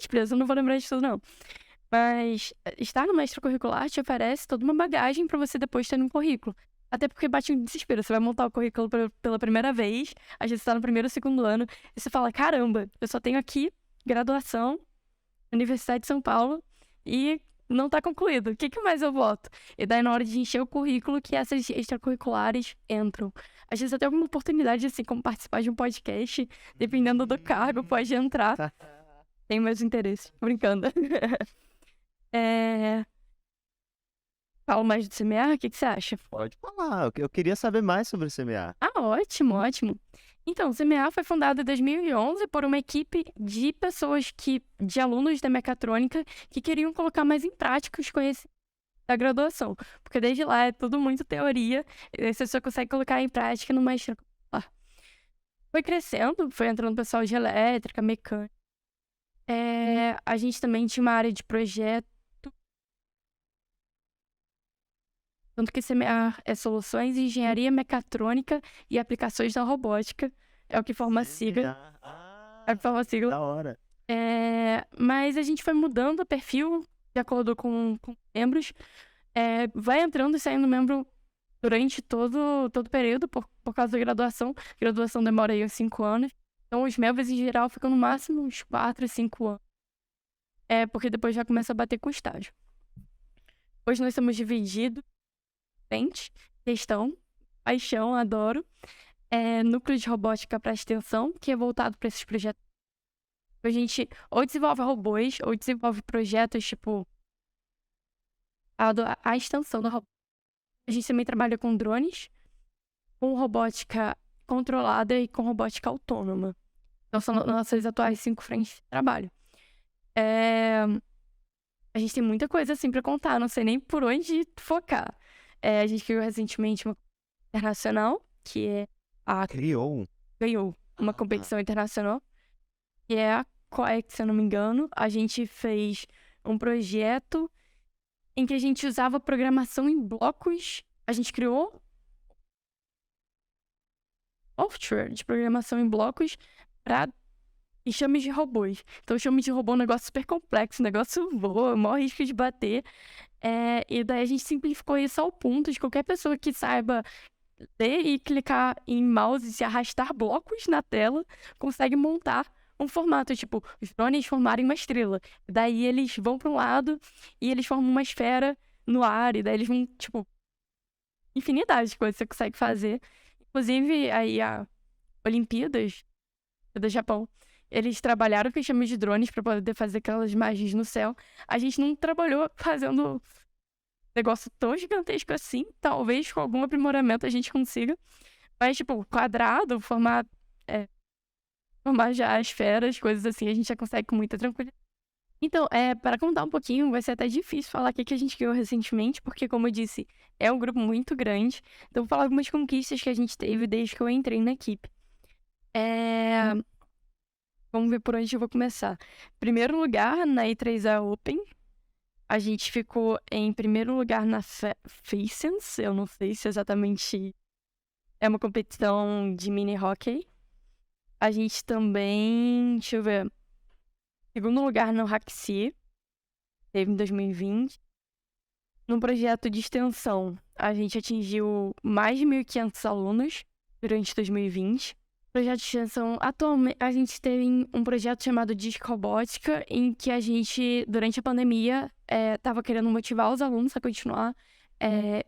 empresa, eu não vou lembrar de tudo, não. Mas estar no extracurricular te oferece toda uma bagagem pra você depois ter no currículo. Até porque bate um desespero. Você vai montar o currículo pela primeira vez, às vezes você tá no primeiro ou segundo ano, e você fala, caramba, eu só tenho aqui graduação, Universidade de São Paulo, e não tá concluído. O que mais eu boto? E daí, na hora de encher o currículo, que essas extracurriculares entram. Às vezes até alguma oportunidade, assim, como participar de um podcast, dependendo do cargo, pode entrar. Tem meus interesses. Brincando. Falo mais do CMEAR, o que você acha? Pode falar, eu queria saber mais sobre o CMA. Ótimo, ótimo. Então, o CMEAR foi fundado em 2011 por uma equipe de pessoas de alunos da mecatrônica que queriam colocar mais em prática os conhecimentos da graduação. Porque desde lá é tudo muito teoria, e você só consegue colocar em prática numa extracurricular. Foi crescendo, foi entrando pessoal de elétrica, mecânica. A gente também tinha uma área de projeto. Tanto que CMEAR é Soluções em Engenharia Mecatrônica e Aplicações da Robótica. É o que forma a sigla. É o que forma a sigla. Da hora. Mas a gente foi mudando o perfil de acordo com membros. Vai entrando e saindo membro durante todo o período, por causa da graduação. A graduação demora aí uns 5 anos. Então, os membros, em geral, ficam no máximo uns 4, 5 anos. Porque depois já começa a bater com o estágio. Hoje nós somos divididos em gestão, paixão, adoro. Núcleo de robótica para extensão, que é voltado para esses projetos. A gente ou desenvolve robôs, ou desenvolve projetos tipo a extensão da robótica. A gente também trabalha com drones, com robótica controlada e com robótica autônoma. Então, são nossas atuais 5 frentes de trabalho. A gente tem muita coisa assim para contar, não sei nem por onde focar. A gente criou recentemente uma internacional, que é ganhou uma competição internacional, que é a COEC, se eu não me engano. A gente fez um projeto em que a gente usava programação em blocos. A gente criou software de programação em blocos para enxames de robôs. Então, enxame de robô é um negócio super complexo, o negócio voa, maior risco de bater. E daí a gente simplificou isso ao ponto de qualquer pessoa que saiba ler e clicar em mouse e arrastar blocos na tela consegue montar um formato, tipo, os drones formarem uma estrela. Daí eles vão para um lado e eles formam uma esfera no ar, e daí eles vão, tipo, infinidade de coisas que você consegue fazer. Inclusive, aí a Olimpíadas do Japão, eles trabalharam com enxames de drones para poder fazer aquelas magias no céu. A gente não trabalhou fazendo negócio tão gigantesco assim. Talvez com algum aprimoramento a gente consiga. Mas, tipo, quadrado, formar já esferas, coisas assim, a gente já consegue com muita tranquilidade. Então, para contar um pouquinho, vai ser até difícil falar o que a gente ganhou recentemente, porque, como eu disse, é um grupo muito grande. Então, vou falar algumas conquistas que a gente teve desde que eu entrei na equipe. Vamos ver por onde eu vou começar. Primeiro lugar, na E3A Open, a gente ficou em primeiro lugar na Facens. Eu não sei se exatamente é uma competição de mini hockey. A gente também, deixa eu ver, segundo lugar no Haxi, teve em 2020. No projeto de extensão, a gente atingiu mais de 1.500 alunos durante 2020. Projeto de extensão, atualmente, a gente tem um projeto chamado Discobótica, em que a gente, durante a pandemia, estava querendo motivar os alunos a continuar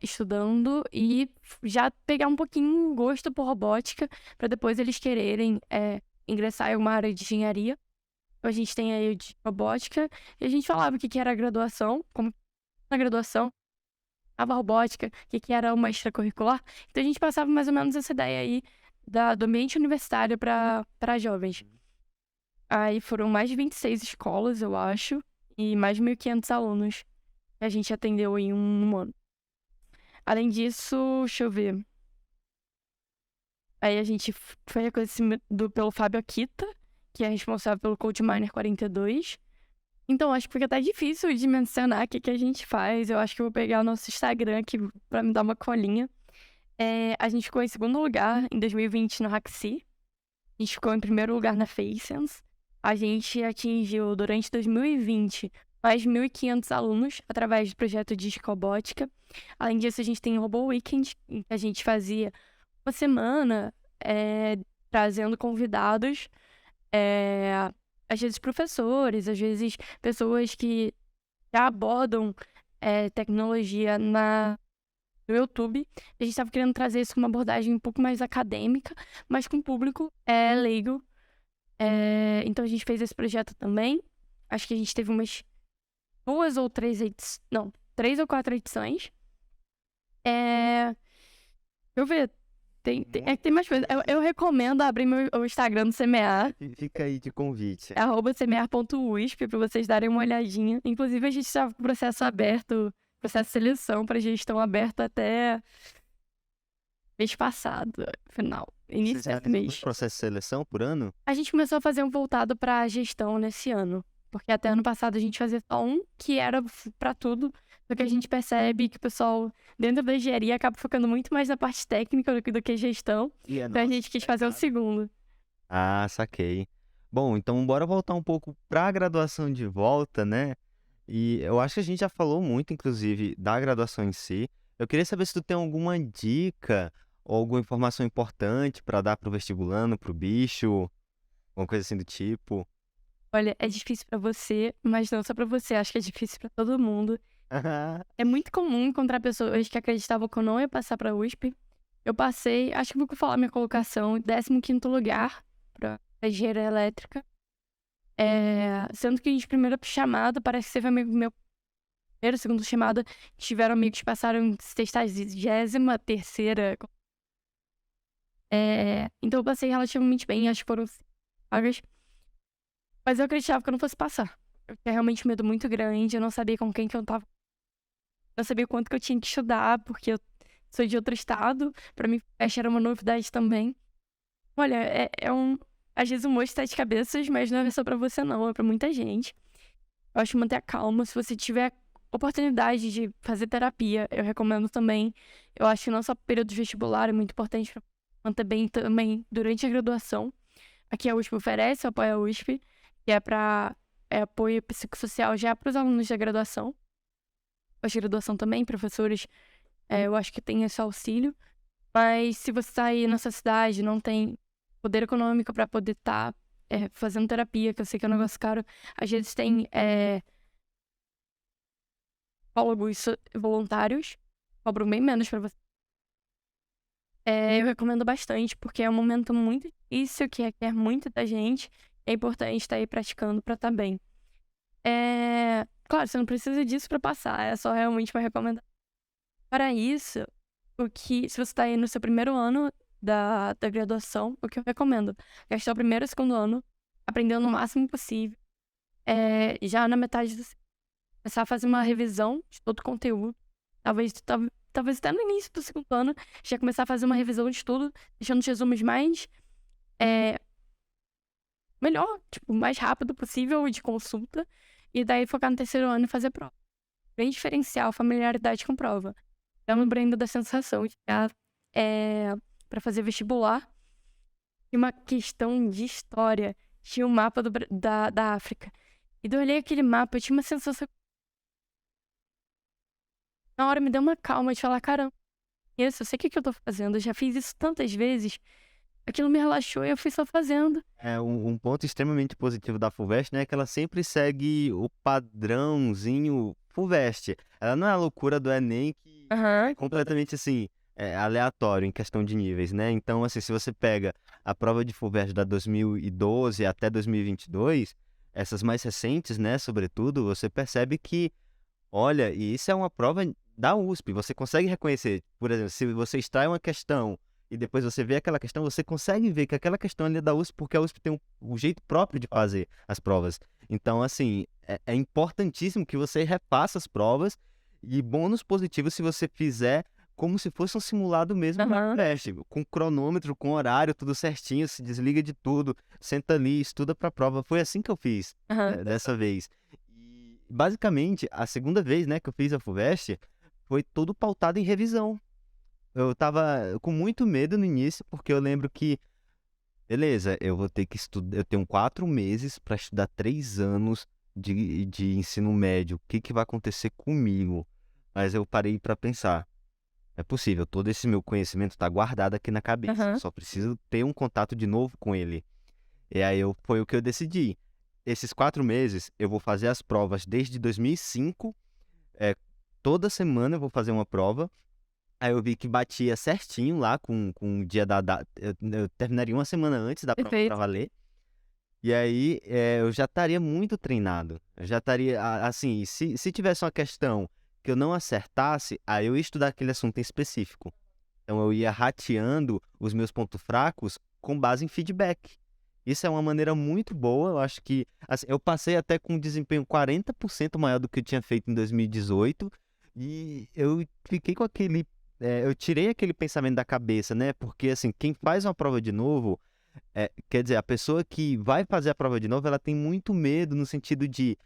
estudando e já pegar um pouquinho gosto por robótica, para depois eles quererem ingressar em uma área de engenharia. Então, a gente tem aí de robótica, e a gente falava o que era a graduação, como na graduação, a robótica, o que era uma extracurricular. Então, a gente passava mais ou menos essa ideia aí do ambiente universitário para jovens. Aí foram mais de 26 escolas, eu acho, e mais de 1.500 alunos que a gente atendeu em um ano. Além disso, deixa eu ver. Aí a gente foi reconhecido pelo Fábio Akita, que é responsável pelo CodeMiner 42. Então, acho que fica até difícil de mencionar o que a gente faz. Eu acho que eu vou pegar o nosso Instagram aqui para me dar uma colinha. A gente ficou em segundo lugar em 2020 no Haxi. A gente ficou em primeiro lugar na Facens. A gente atingiu, durante 2020, mais de 1.500 alunos através do projeto Discobótica. Além disso, a gente tem o Robô Weekend, em que a gente fazia uma semana trazendo convidados, às vezes professores, às vezes pessoas que já abordam tecnologia no YouTube. A gente estava querendo trazer isso com uma abordagem um pouco mais acadêmica, mas com o público leigo. Então a gente fez esse projeto também. Acho que a gente teve umas 3 ou 4 edições. Deixa eu ver. Tem mais coisas. Eu recomendo abrir meu Instagram do CMA. Fica aí de convite. @cma.usp, para vocês darem uma olhadinha. Inclusive, a gente estava com o processo aberto, processo de seleção para gestão aberto até mês passado, final. Início Vocês já desse mês. um processo de seleção por ano? A gente começou a fazer um voltado para gestão nesse ano. Porque até ano passado a gente fazia só um, que era para tudo. Só que a gente percebe que o pessoal, dentro da engenharia, acaba focando muito mais na parte técnica do que gestão. Então a gente quis fazer o segundo. Ah, saquei. Bom, então bora voltar um pouco para a graduação de volta, né? E eu acho que a gente já falou muito, inclusive, da graduação em si. Eu queria saber se tu tem alguma dica ou alguma informação importante para dar pro vestibulando, pro bicho, alguma coisa assim do tipo. Olha, é difícil para você, mas não só para você. Acho que é difícil para todo mundo. É muito comum encontrar pessoas que acreditavam que eu não ia passar para USP. Eu passei, acho que vou falar minha colocação, em 15º lugar para engenharia elétrica. Sendo que de primeira chamada, parece que teve amigo meu, primeira, segunda chamada, tiveram amigos que passaram em 63ª. Então eu passei relativamente bem, acho que foram vagas. Mas eu acreditava que eu não fosse passar. Eu tinha realmente um medo muito grande, eu não sabia com quem que eu tava. Eu não sabia o quanto que eu tinha que estudar, porque eu sou de outro estado. Pra mim, era uma novidade também. Olha, às vezes um monte de 7 cabeças, mas não é só pra você não, é pra muita gente. Eu acho que manter a calma. Se você tiver oportunidade de fazer terapia, eu recomendo também. Eu acho que não só o período de vestibular é muito importante pra manter bem também durante a graduação. Aqui a USP oferece o Apoia USP, que é para apoio psicossocial já para os alunos da graduação. Pós-graduação também, professores, eu acho que tem esse auxílio. Mas se você está aí nessa cidade, não tem poder econômico para poder estar fazendo terapia, que eu sei que é um negócio caro, às vezes tem psicólogos voluntários, cobram bem menos para você. Eu recomendo bastante, porque é um momento muito difícil, que requer muito da gente. É importante estar aí praticando para estar bem. Claro, você não precisa disso para passar, é só realmente uma recomendação. Para isso, se você está aí no seu primeiro ano da graduação, o que eu recomendo? Gastar o primeiro e o segundo ano aprendendo o máximo possível. Já na metade do começar a fazer uma revisão de todo o conteúdo. Talvez até no início do segundo ano, já começar a fazer uma revisão de tudo, deixando os resumos mais melhor, tipo, mais rápido possível de consulta. E daí focar no terceiro ano e fazer a prova. Bem diferencial, familiaridade com prova. Eu me lembro da sensação de ficar para fazer vestibular. E uma questão de história. Tinha um mapa da África. E daí eu olhei aquele mapa, eu tinha uma sensação. Na hora me deu uma calma de falar, caramba, eu sei o que eu tô fazendo, eu já fiz isso tantas vezes. Aquilo me relaxou e eu fui só fazendo. Um ponto extremamente positivo da FUVEST, né, é que ela sempre segue o padrãozinho FUVEST. Ela não é a loucura do Enem que é completamente assim, aleatório em questão de níveis, né? Então, assim, se você pega a prova de FUVEST da 2012 até 2022, essas mais recentes, né, sobretudo, você percebe que, olha, e isso é uma prova da USP, você consegue reconhecer, por exemplo, se você extrai uma questão e depois você vê aquela questão, você consegue ver que aquela questão ali é da USP, porque a USP tem um jeito próprio de fazer as provas. Então, assim, é importantíssimo que você refaça as provas e bônus positivos se você fizer como se fosse um simulado mesmo na FUVEST, com cronômetro, com horário, tudo certinho, se desliga de tudo, senta ali, estuda para a prova. Foi assim que eu fiz dessa vez. E, basicamente, a segunda vez, né, que eu fiz a FUVEST foi todo pautado em revisão. Eu tava com muito medo no início, porque eu lembro que, beleza, eu vou ter que estudar, eu tenho 4 meses para estudar 3 anos de ensino médio. O que vai acontecer comigo? Mas eu parei para pensar, é possível, todo esse meu conhecimento está guardado aqui na cabeça, só preciso ter um contato de novo com ele. E aí foi o que eu decidi. Esses 4 meses eu vou fazer as provas desde 2005, toda semana eu vou fazer uma prova. Aí eu vi que batia certinho lá com o dia eu terminaria uma semana antes da prova para valer. E aí eu já estaria muito treinado. Eu já estaria, assim, se tivesse uma questão que eu não acertasse, aí eu ia estudar aquele assunto em específico. Então eu ia rateando os meus pontos fracos com base em feedback. Isso é uma maneira muito boa. Eu acho que assim, eu passei até com um desempenho 40% maior do que eu tinha feito em 2018. E eu fiquei com aquele eu tirei aquele pensamento da cabeça, né? Porque, assim, quem faz uma prova de novo, quer dizer, a pessoa que vai fazer a prova de novo, ela tem muito medo no sentido de,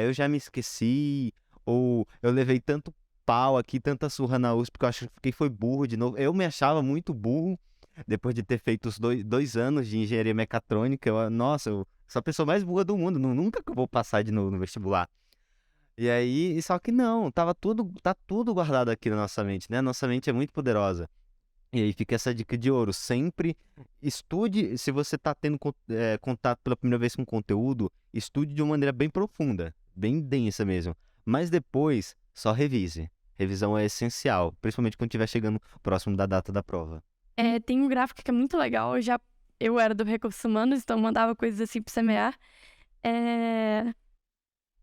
eu já me esqueci, ou eu levei tanto pau aqui, tanta surra na USP, porque eu acho que fiquei foi burro de novo. Eu me achava muito burro, depois de ter feito os 2 anos de engenharia mecatrônica. Nossa, eu sou a pessoa mais burra do mundo, nunca que eu vou passar de novo no vestibular. E aí, só que não, tá tudo guardado aqui na nossa mente, né? Nossa mente é muito poderosa. E aí fica essa dica de ouro, sempre estude, se você tá tendo contato pela primeira vez com conteúdo, estude de uma maneira bem profunda, bem densa mesmo. Mas depois, só revise. Revisão é essencial, principalmente quando estiver chegando próximo da data da prova. Tem um gráfico que é muito legal, eu era do Recursos Humanos, então mandava coisas assim pro semear.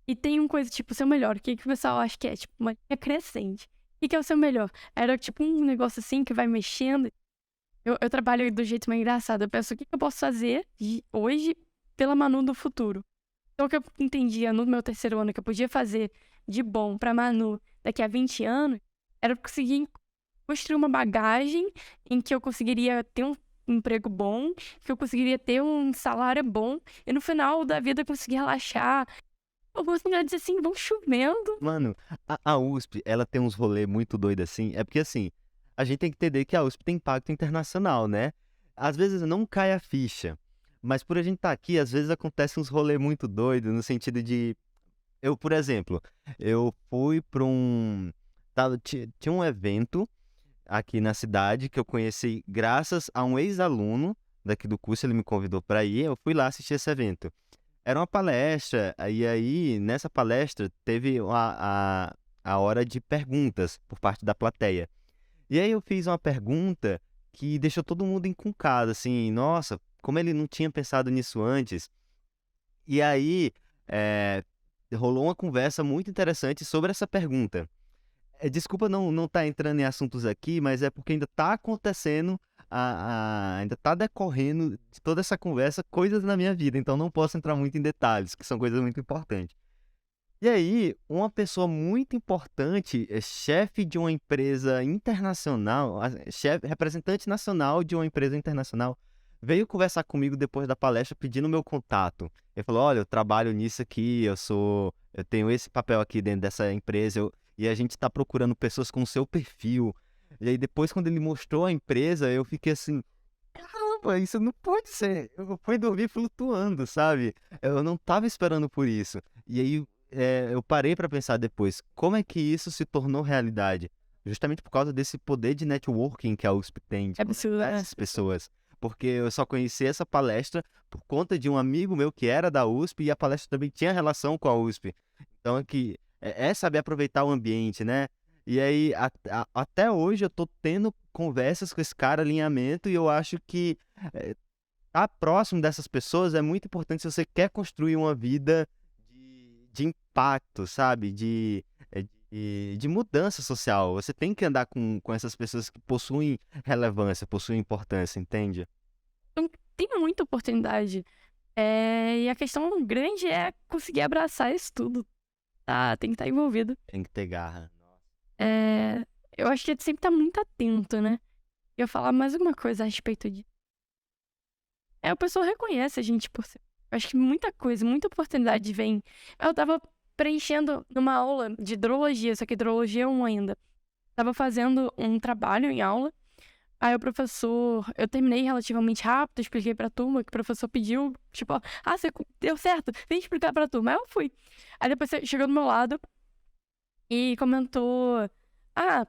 E tem uma coisa, tipo, o seu melhor. O que o pessoal acha que é? Tipo, uma linha crescente. O que é o seu melhor? Era, tipo, um negócio assim que vai mexendo. Eu trabalho do jeito mais engraçado. Eu penso, o que eu posso fazer hoje pela Manu do futuro? Então, o que eu entendia no meu terceiro ano que eu podia fazer de bom pra Manu daqui a 20 anos era conseguir construir uma bagagem em que eu conseguiria ter um emprego bom, que eu conseguiria ter um salário bom e no final da vida conseguir relaxar. Oportunidades assim vão chovendo. Mano, a USP, ela tem uns rolês muito doidos assim. É porque assim, a gente tem que entender que a USP tem impacto internacional, né? Às vezes não cai a ficha, mas por a gente estar aqui, às vezes acontece uns rolê muito doido, no sentido de... Eu, por exemplo, eu fui para um... Tinha um evento aqui na cidade que eu conheci graças a um ex-aluno daqui do curso, ele me convidou para ir, eu fui lá assistir esse evento. Era uma palestra, e aí nessa palestra teve a hora de perguntas por parte da plateia. E aí eu fiz uma pergunta que deixou todo mundo encucado, assim, nossa, como ele não tinha pensado nisso antes. E aí rolou uma conversa muito interessante sobre essa pergunta. Desculpa não tá entrando em assuntos aqui, mas é porque ainda está acontecendo, ainda está decorrendo de toda essa conversa coisas na minha vida, então não posso entrar muito em detalhes, que são coisas muito importantes. E aí, uma pessoa muito importante, chefe de uma empresa internacional, representante nacional de uma empresa internacional, veio conversar comigo depois da palestra pedindo meu contato. Ele falou: olha, eu trabalho nisso aqui, eu tenho esse papel aqui dentro dessa empresa, e a gente está procurando pessoas com o seu perfil. E aí depois, quando ele mostrou a empresa, eu fiquei assim, caramba, isso não pode ser. Eu fui dormir flutuando, sabe? Eu não estava esperando por isso. E aí eu parei para pensar depois, como é que isso se tornou realidade? Justamente por causa desse poder de networking que a USP tem, de É absurdo, conectar né? essas pessoas. Porque eu só conheci essa palestra por conta de um amigo meu que era da USP, e a palestra também tinha relação com a USP. Então é saber aproveitar o ambiente, né? E aí, até hoje eu tô tendo conversas com esse cara, alinhamento, e eu acho que estar próximo dessas pessoas é muito importante se você quer construir uma vida de impacto, sabe? De mudança social. Você tem que andar com essas pessoas que possuem relevância, possuem importância, entende? Então, tem muita oportunidade. E a questão grande é conseguir abraçar isso tudo. Tá? Tem que estar envolvido. Tem que ter garra. Eu acho que é sempre estar muito atento, né? E eu falar mais alguma coisa a respeito disso. A pessoa reconhece a gente por ser. Eu acho que muita coisa, muita oportunidade vem. Eu tava preenchendo numa aula de hidrologia, só que hidrologia 1 ainda. Tava fazendo um trabalho em aula. Aí o professor, eu terminei relativamente rápido, expliquei pra turma que o professor pediu, tipo, você deu certo, vem explicar pra turma. Aí eu fui. Aí depois você chegou do meu lado e comentou,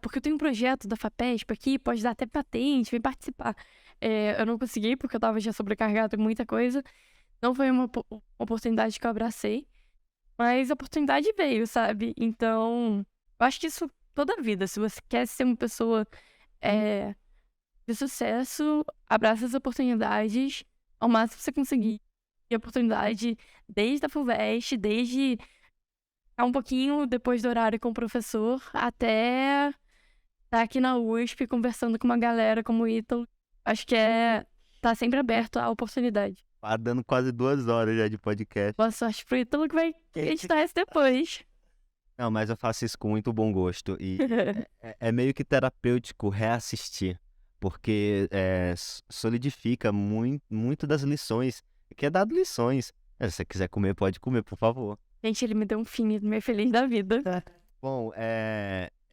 porque eu tenho um projeto da FAPESP aqui, pode dar até patente, vem participar. Eu não consegui porque eu tava já sobrecarregada com muita coisa. Não foi uma oportunidade que eu abracei, mas a oportunidade veio, sabe? Então, eu acho que isso toda a vida, se você quer ser uma pessoa de sucesso, abraça as oportunidades ao máximo que você conseguir. E a oportunidade desde a FUVEST, desde um pouquinho depois do horário com o professor, até estar aqui na USP conversando com uma galera como o Ítalo. Acho que tá sempre aberto à oportunidade. Tá dando quase 2 horas já de podcast. Boa sorte pro Ítalo que vai editar isso depois. Não, mas eu faço isso com muito bom gosto. E é meio que terapêutico reassistir, porque solidifica muito das lições. Que é dado lições. Se você quiser comer, pode comer, por favor. Gente, ele me deu um fim meio feliz da vida. Bom,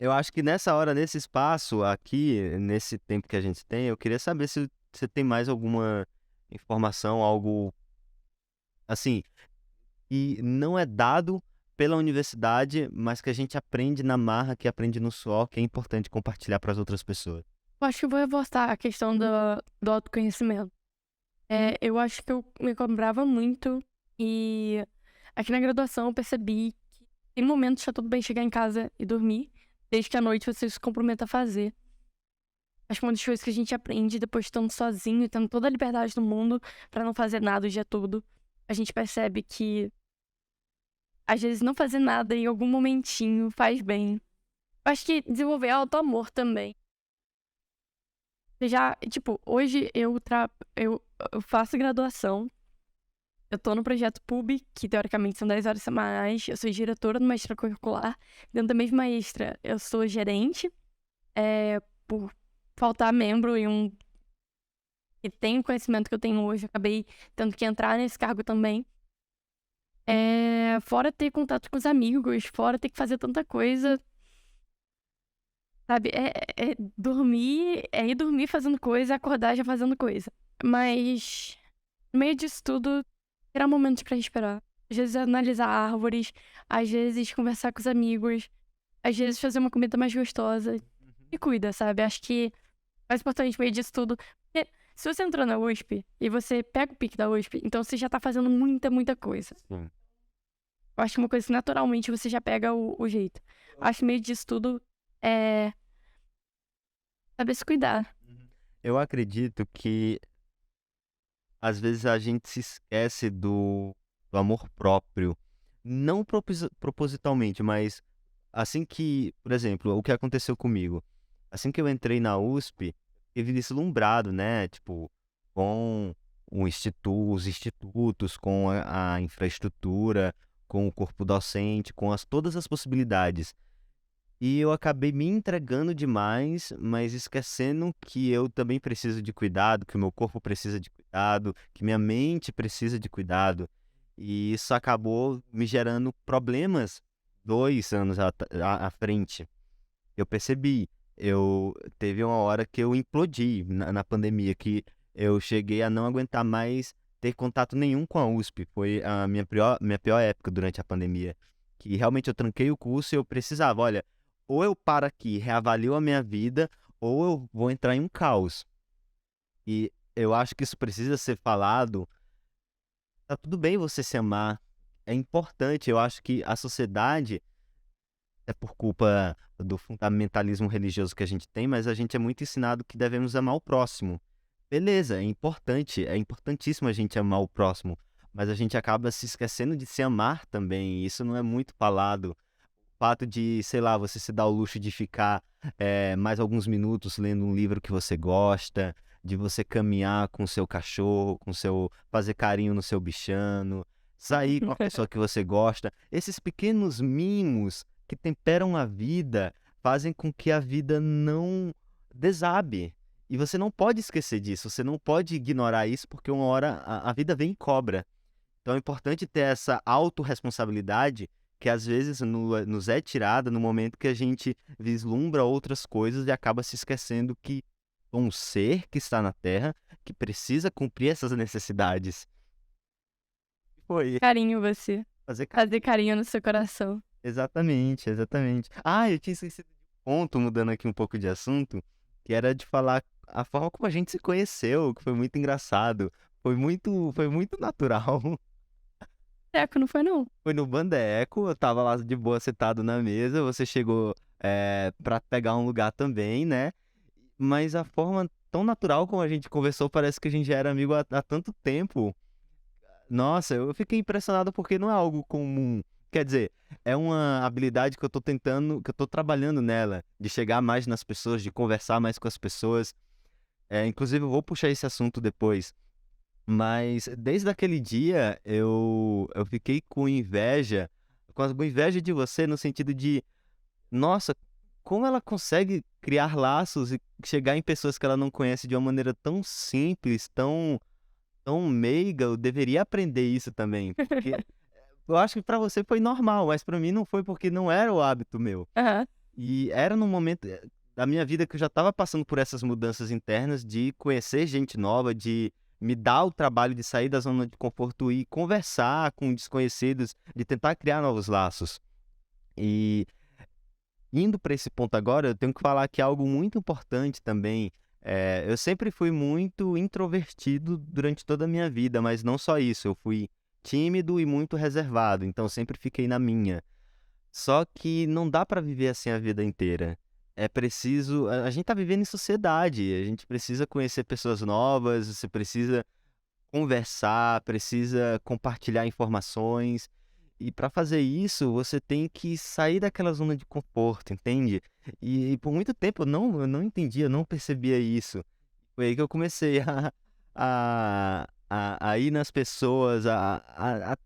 eu acho que nessa hora, nesse espaço aqui, nesse tempo que a gente tem, eu queria saber se você tem mais alguma informação, algo assim, que não é dado pela universidade, mas que a gente aprende na marra, que aprende no suor, que é importante compartilhar para as outras pessoas. Eu acho que eu vou reforçar a questão do autoconhecimento. Eu acho que eu me cobrava muito e aqui na graduação eu percebi que tem momentos que tá tudo bem chegar em casa e dormir, desde que à noite você se comprometa a fazer. Acho que uma das coisas que a gente aprende depois de estando sozinho e tendo toda a liberdade do mundo pra não fazer nada o dia todo, a gente percebe que às vezes não fazer nada em algum momentinho faz bem. Eu acho que desenvolver auto-amor também. Hoje eu faço graduação. Eu tô no projeto PUB, que teoricamente são 10 horas semanais. Eu sou diretora do mestrado curricular. Dentro da mesma extra, eu sou gerente. Por faltar membro e tem o conhecimento que eu tenho hoje, eu acabei tendo que entrar nesse cargo também. Fora ter contato com os amigos, fora ter que fazer tanta coisa. sabe? É dormir, é ir dormir fazendo coisa, acordar já fazendo coisa. Mas, no meio disso tudo, tirar momentos pra respirar. Às vezes analisar árvores, às vezes conversar com os amigos, às vezes fazer uma comida mais gostosa. E cuida, sabe? Acho que o mais importante no meio disso tudo. Porque se você entrou na USP e você pega o pique da USP, então você já tá fazendo muita, muita coisa. Sim. Eu acho que uma coisa que naturalmente você já pega o jeito. Acho que no meio disso tudo é saber se cuidar. Eu acredito que às vezes a gente se esquece do amor próprio. Não propositalmente, mas assim que, por exemplo, o que aconteceu comigo. Assim que eu entrei na USP, eu vi deslumbrado, né? Tipo, com os institutos, com a infraestrutura, com o corpo docente, com todas as possibilidades. E eu acabei me entregando demais, mas esquecendo que eu também preciso de cuidado, que o meu corpo precisa de cuidado, que minha mente precisa de cuidado. E isso acabou me gerando problemas 2 anos à frente. Eu percebi, eu teve uma hora que eu implodi na pandemia, que eu cheguei a não aguentar mais ter contato nenhum com a USP. Foi a minha pior época durante a pandemia. Que realmente eu tranquei o curso e eu precisava, olha, ou eu paro aqui, reavalio a minha vida, ou eu vou entrar em um caos. E eu acho que isso precisa ser falado. Tá tudo bem você se amar. É importante, eu acho que a sociedade é por culpa do fundamentalismo religioso que a gente tem, mas a gente é muito ensinado que devemos amar o próximo. Beleza, é importantíssimo a gente amar o próximo, mas a gente acaba se esquecendo de se amar também, e isso não é muito falado. O fato de, sei lá, você se dar o luxo de ficar mais alguns minutos lendo um livro que você gosta, de você caminhar com o seu cachorro, fazer carinho no seu bichano, sair com a pessoa que você gosta. Esses pequenos mimos que temperam a vida fazem com que a vida não desabe. E você não pode esquecer disso, você não pode ignorar isso, porque uma hora a vida vem e cobra. Então é importante ter essa autorresponsabilidade que às vezes nos é tirada no momento que a gente vislumbra outras coisas e acaba se esquecendo que um ser que está na Terra que precisa cumprir essas necessidades. Foi Carinho você. fazer Fazer carinho no seu coração. exatamente, exatamente. Ah, eu tinha esquecido de um ponto, mudando aqui um pouco de assunto, que era de falar a forma como a gente se conheceu, que foi muito engraçado. Foi muito natural. Teco, não foi não? Foi no Bandeco, eu tava lá de boa sentado na mesa, você chegou pra pegar um lugar também, né? Mas a forma tão natural como a gente conversou, parece que a gente já era amigo há tanto tempo. Nossa, eu fiquei impressionado porque não é algo comum. Quer dizer, é uma habilidade que eu tô tentando, que eu tô trabalhando nela, de chegar mais nas pessoas, de conversar mais com as pessoas. Inclusive, eu vou puxar esse assunto depois. Mas desde aquele dia eu fiquei com inveja de você no sentido de, nossa, como ela consegue criar laços e chegar em pessoas que ela não conhece de uma maneira tão simples, tão meiga. Eu deveria aprender isso também, porque eu acho que pra você foi normal, mas pra mim não foi porque não era o hábito meu. Aham. E era num momento da minha vida que eu já estava passando por essas mudanças internas de conhecer gente nova, de me dar o trabalho de sair da zona de conforto e conversar com desconhecidos, de tentar criar novos laços. E indo para esse ponto agora, eu tenho que falar que é algo muito importante também. Eu sempre fui muito introvertido durante toda a minha vida, mas não só isso, eu fui tímido e muito reservado, então sempre fiquei na minha. Só que não dá para viver assim a vida inteira. É preciso. A gente tá vivendo em sociedade, a gente precisa conhecer pessoas novas, você precisa conversar, precisa compartilhar informações. E para fazer isso, você tem que sair daquela zona de conforto, entende? E por muito tempo eu não entendia, eu não percebia isso. Foi aí que eu comecei a ir nas pessoas,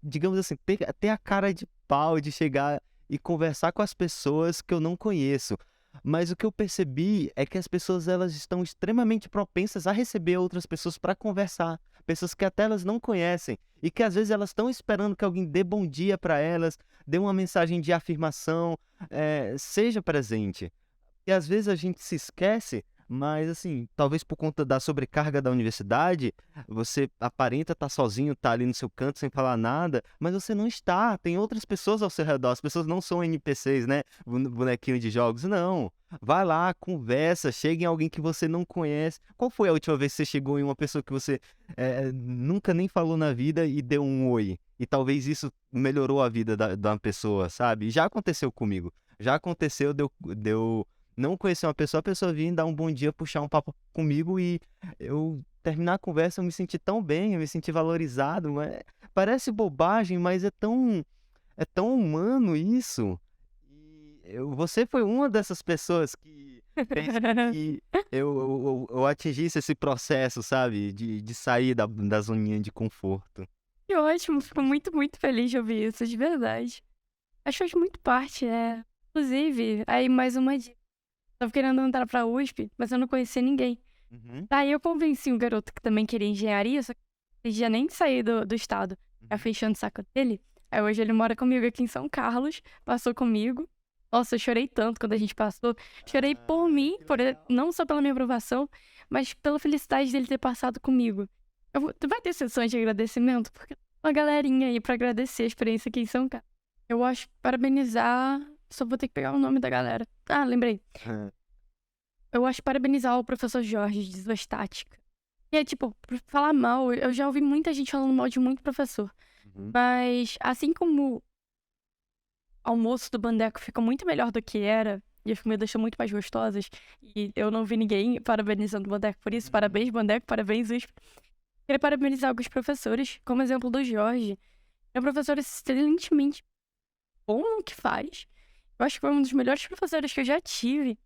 digamos assim, ter a cara de pau de chegar e conversar com as pessoas que eu não conheço. Mas o que eu percebi é que as pessoas elas estão extremamente propensas a receber outras pessoas para conversar, pessoas que até elas não conhecem e que às vezes elas estão esperando que alguém dê bom dia para elas, dê uma mensagem de afirmação, seja presente. E às vezes a gente se esquece, mas assim, talvez por conta da sobrecarga da universidade, você aparenta estar sozinho, tá ali no seu canto sem falar nada, mas você não está, tem outras pessoas ao seu redor, as pessoas não são NPCs, né, bonequinho de jogos, não. Vai lá, conversa, chega em alguém que você não conhece. Qual foi a última vez que você chegou em uma pessoa que você nunca nem falou na vida e deu um oi? E talvez isso melhorou a vida da uma pessoa, sabe? E já aconteceu comigo. Já aconteceu de eu não conhecer uma pessoa, a pessoa vir dar um bom dia, puxar um papo comigo e eu terminar a conversa, eu me senti tão bem, eu me senti valorizado, mas parece bobagem, mas é tão humano isso. E você foi uma dessas pessoas que fez com que eu atingisse esse processo, sabe, de sair da zoninha de conforto. Que ótimo, fico muito, muito feliz de ouvir isso, de verdade. Acho que faz muito parte, inclusive, aí mais uma dica. Estava querendo entrar pra USP, mas eu não conhecia ninguém. Uhum, Daí eu convenci um garoto que também queria engenharia, só que ele já nem sair do estado. Aí uhum. fechando o saco dele. Aí hoje ele mora comigo aqui em São Carlos, passou comigo. Nossa, eu chorei tanto quando a gente passou. Chorei por Ai, mim, que legal. não só pela minha aprovação, mas pela felicidade dele ter passado comigo. Tu vai ter sessões de agradecimento? Porque tem uma galerinha aí pra agradecer a experiência aqui em São Carlos. Eu acho que parabenizar. Só vou ter que pegar o nome da galera. Ah, lembrei. Eu acho que parabenizar o professor Jorge de Isostática. E é tipo, por falar mal, eu já ouvi muita gente falando mal de muito professor. Uhum. Mas assim como o almoço do Bandeco ficou muito melhor do que era, e as comidas são muito mais gostosas, e eu não vi ninguém parabenizando o Bandeco por isso. Parabéns, Bandeco, parabéns, USP. Queria parabenizar alguns professores, como exemplo do Jorge. É um professor excelentemente bom no que faz. Eu acho que foi um dos melhores professores que eu já tive.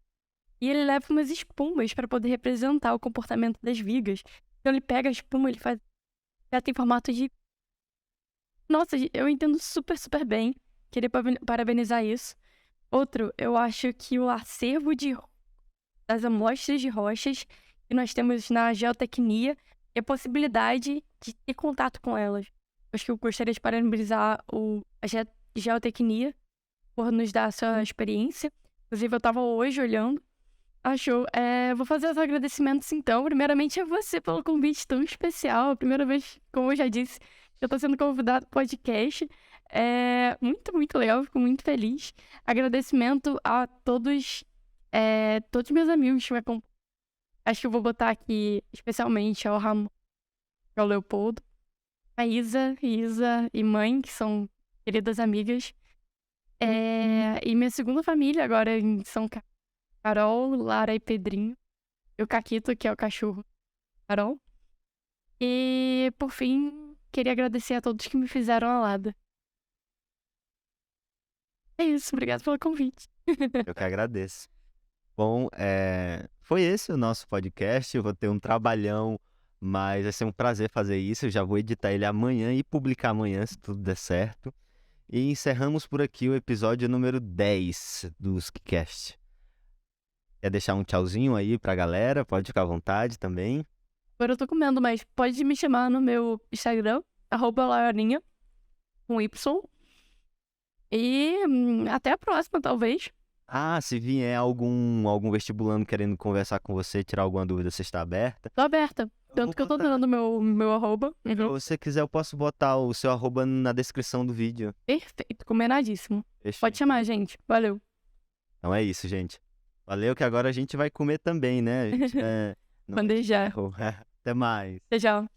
E ele leva umas espumas para poder representar o comportamento das vigas. Então ele pega a espuma, ele faz. Já tem formato de. Nossa, eu entendo super, super bem. Queria parabenizar isso. Outro, eu acho que o acervo das amostras de rochas que nós temos na geotecnia e a possibilidade de ter contato com elas. Acho que eu gostaria de parabenizar a geotecnia por nos dar essa experiência. Inclusive, eu estava hoje olhando. Achou. Vou fazer os agradecimentos então. Primeiramente a você pelo convite tão especial. A primeira vez, como eu já disse, que eu tô sendo convidado pro podcast. É muito, muito legal. Fico muito feliz. Agradecimento a todos meus amigos que me acompanham. Acho que eu vou botar aqui especialmente ao Ramon, ao Leopoldo, a Isa e mãe, que são queridas amigas. E minha segunda família agora em São Carol, Lara e Pedrinho. E o Caquito, que é o cachorro Carol. E, por fim, queria agradecer a todos que me fizeram a lada. É isso, obrigado pelo convite. Eu que agradeço. Bom, foi esse o nosso podcast. Eu vou ter um trabalhão, mas vai ser um prazer fazer isso. Eu já vou editar ele amanhã e publicar amanhã, se tudo der certo. E encerramos por aqui o episódio número 10 do Skicast. Quer deixar um tchauzinho aí pra galera? Pode ficar à vontade também. Agora eu tô comendo, mas pode me chamar no meu Instagram, @laiorinha, com Y. E até a próxima, talvez. Ah, se vier algum vestibulando querendo conversar com você, tirar alguma dúvida, você está aberta? Tô aberta. Tanto que eu tô dando meu arroba. Se você quiser, eu posso botar o seu arroba na descrição do vídeo. Perfeito, combinadíssimo. Fechou. Pode chamar, gente. Valeu. Então é isso, gente. Valeu, que agora a gente vai comer também, né? A gente, não vai te Bandejar. ferro. Até mais. Tchau, tchau.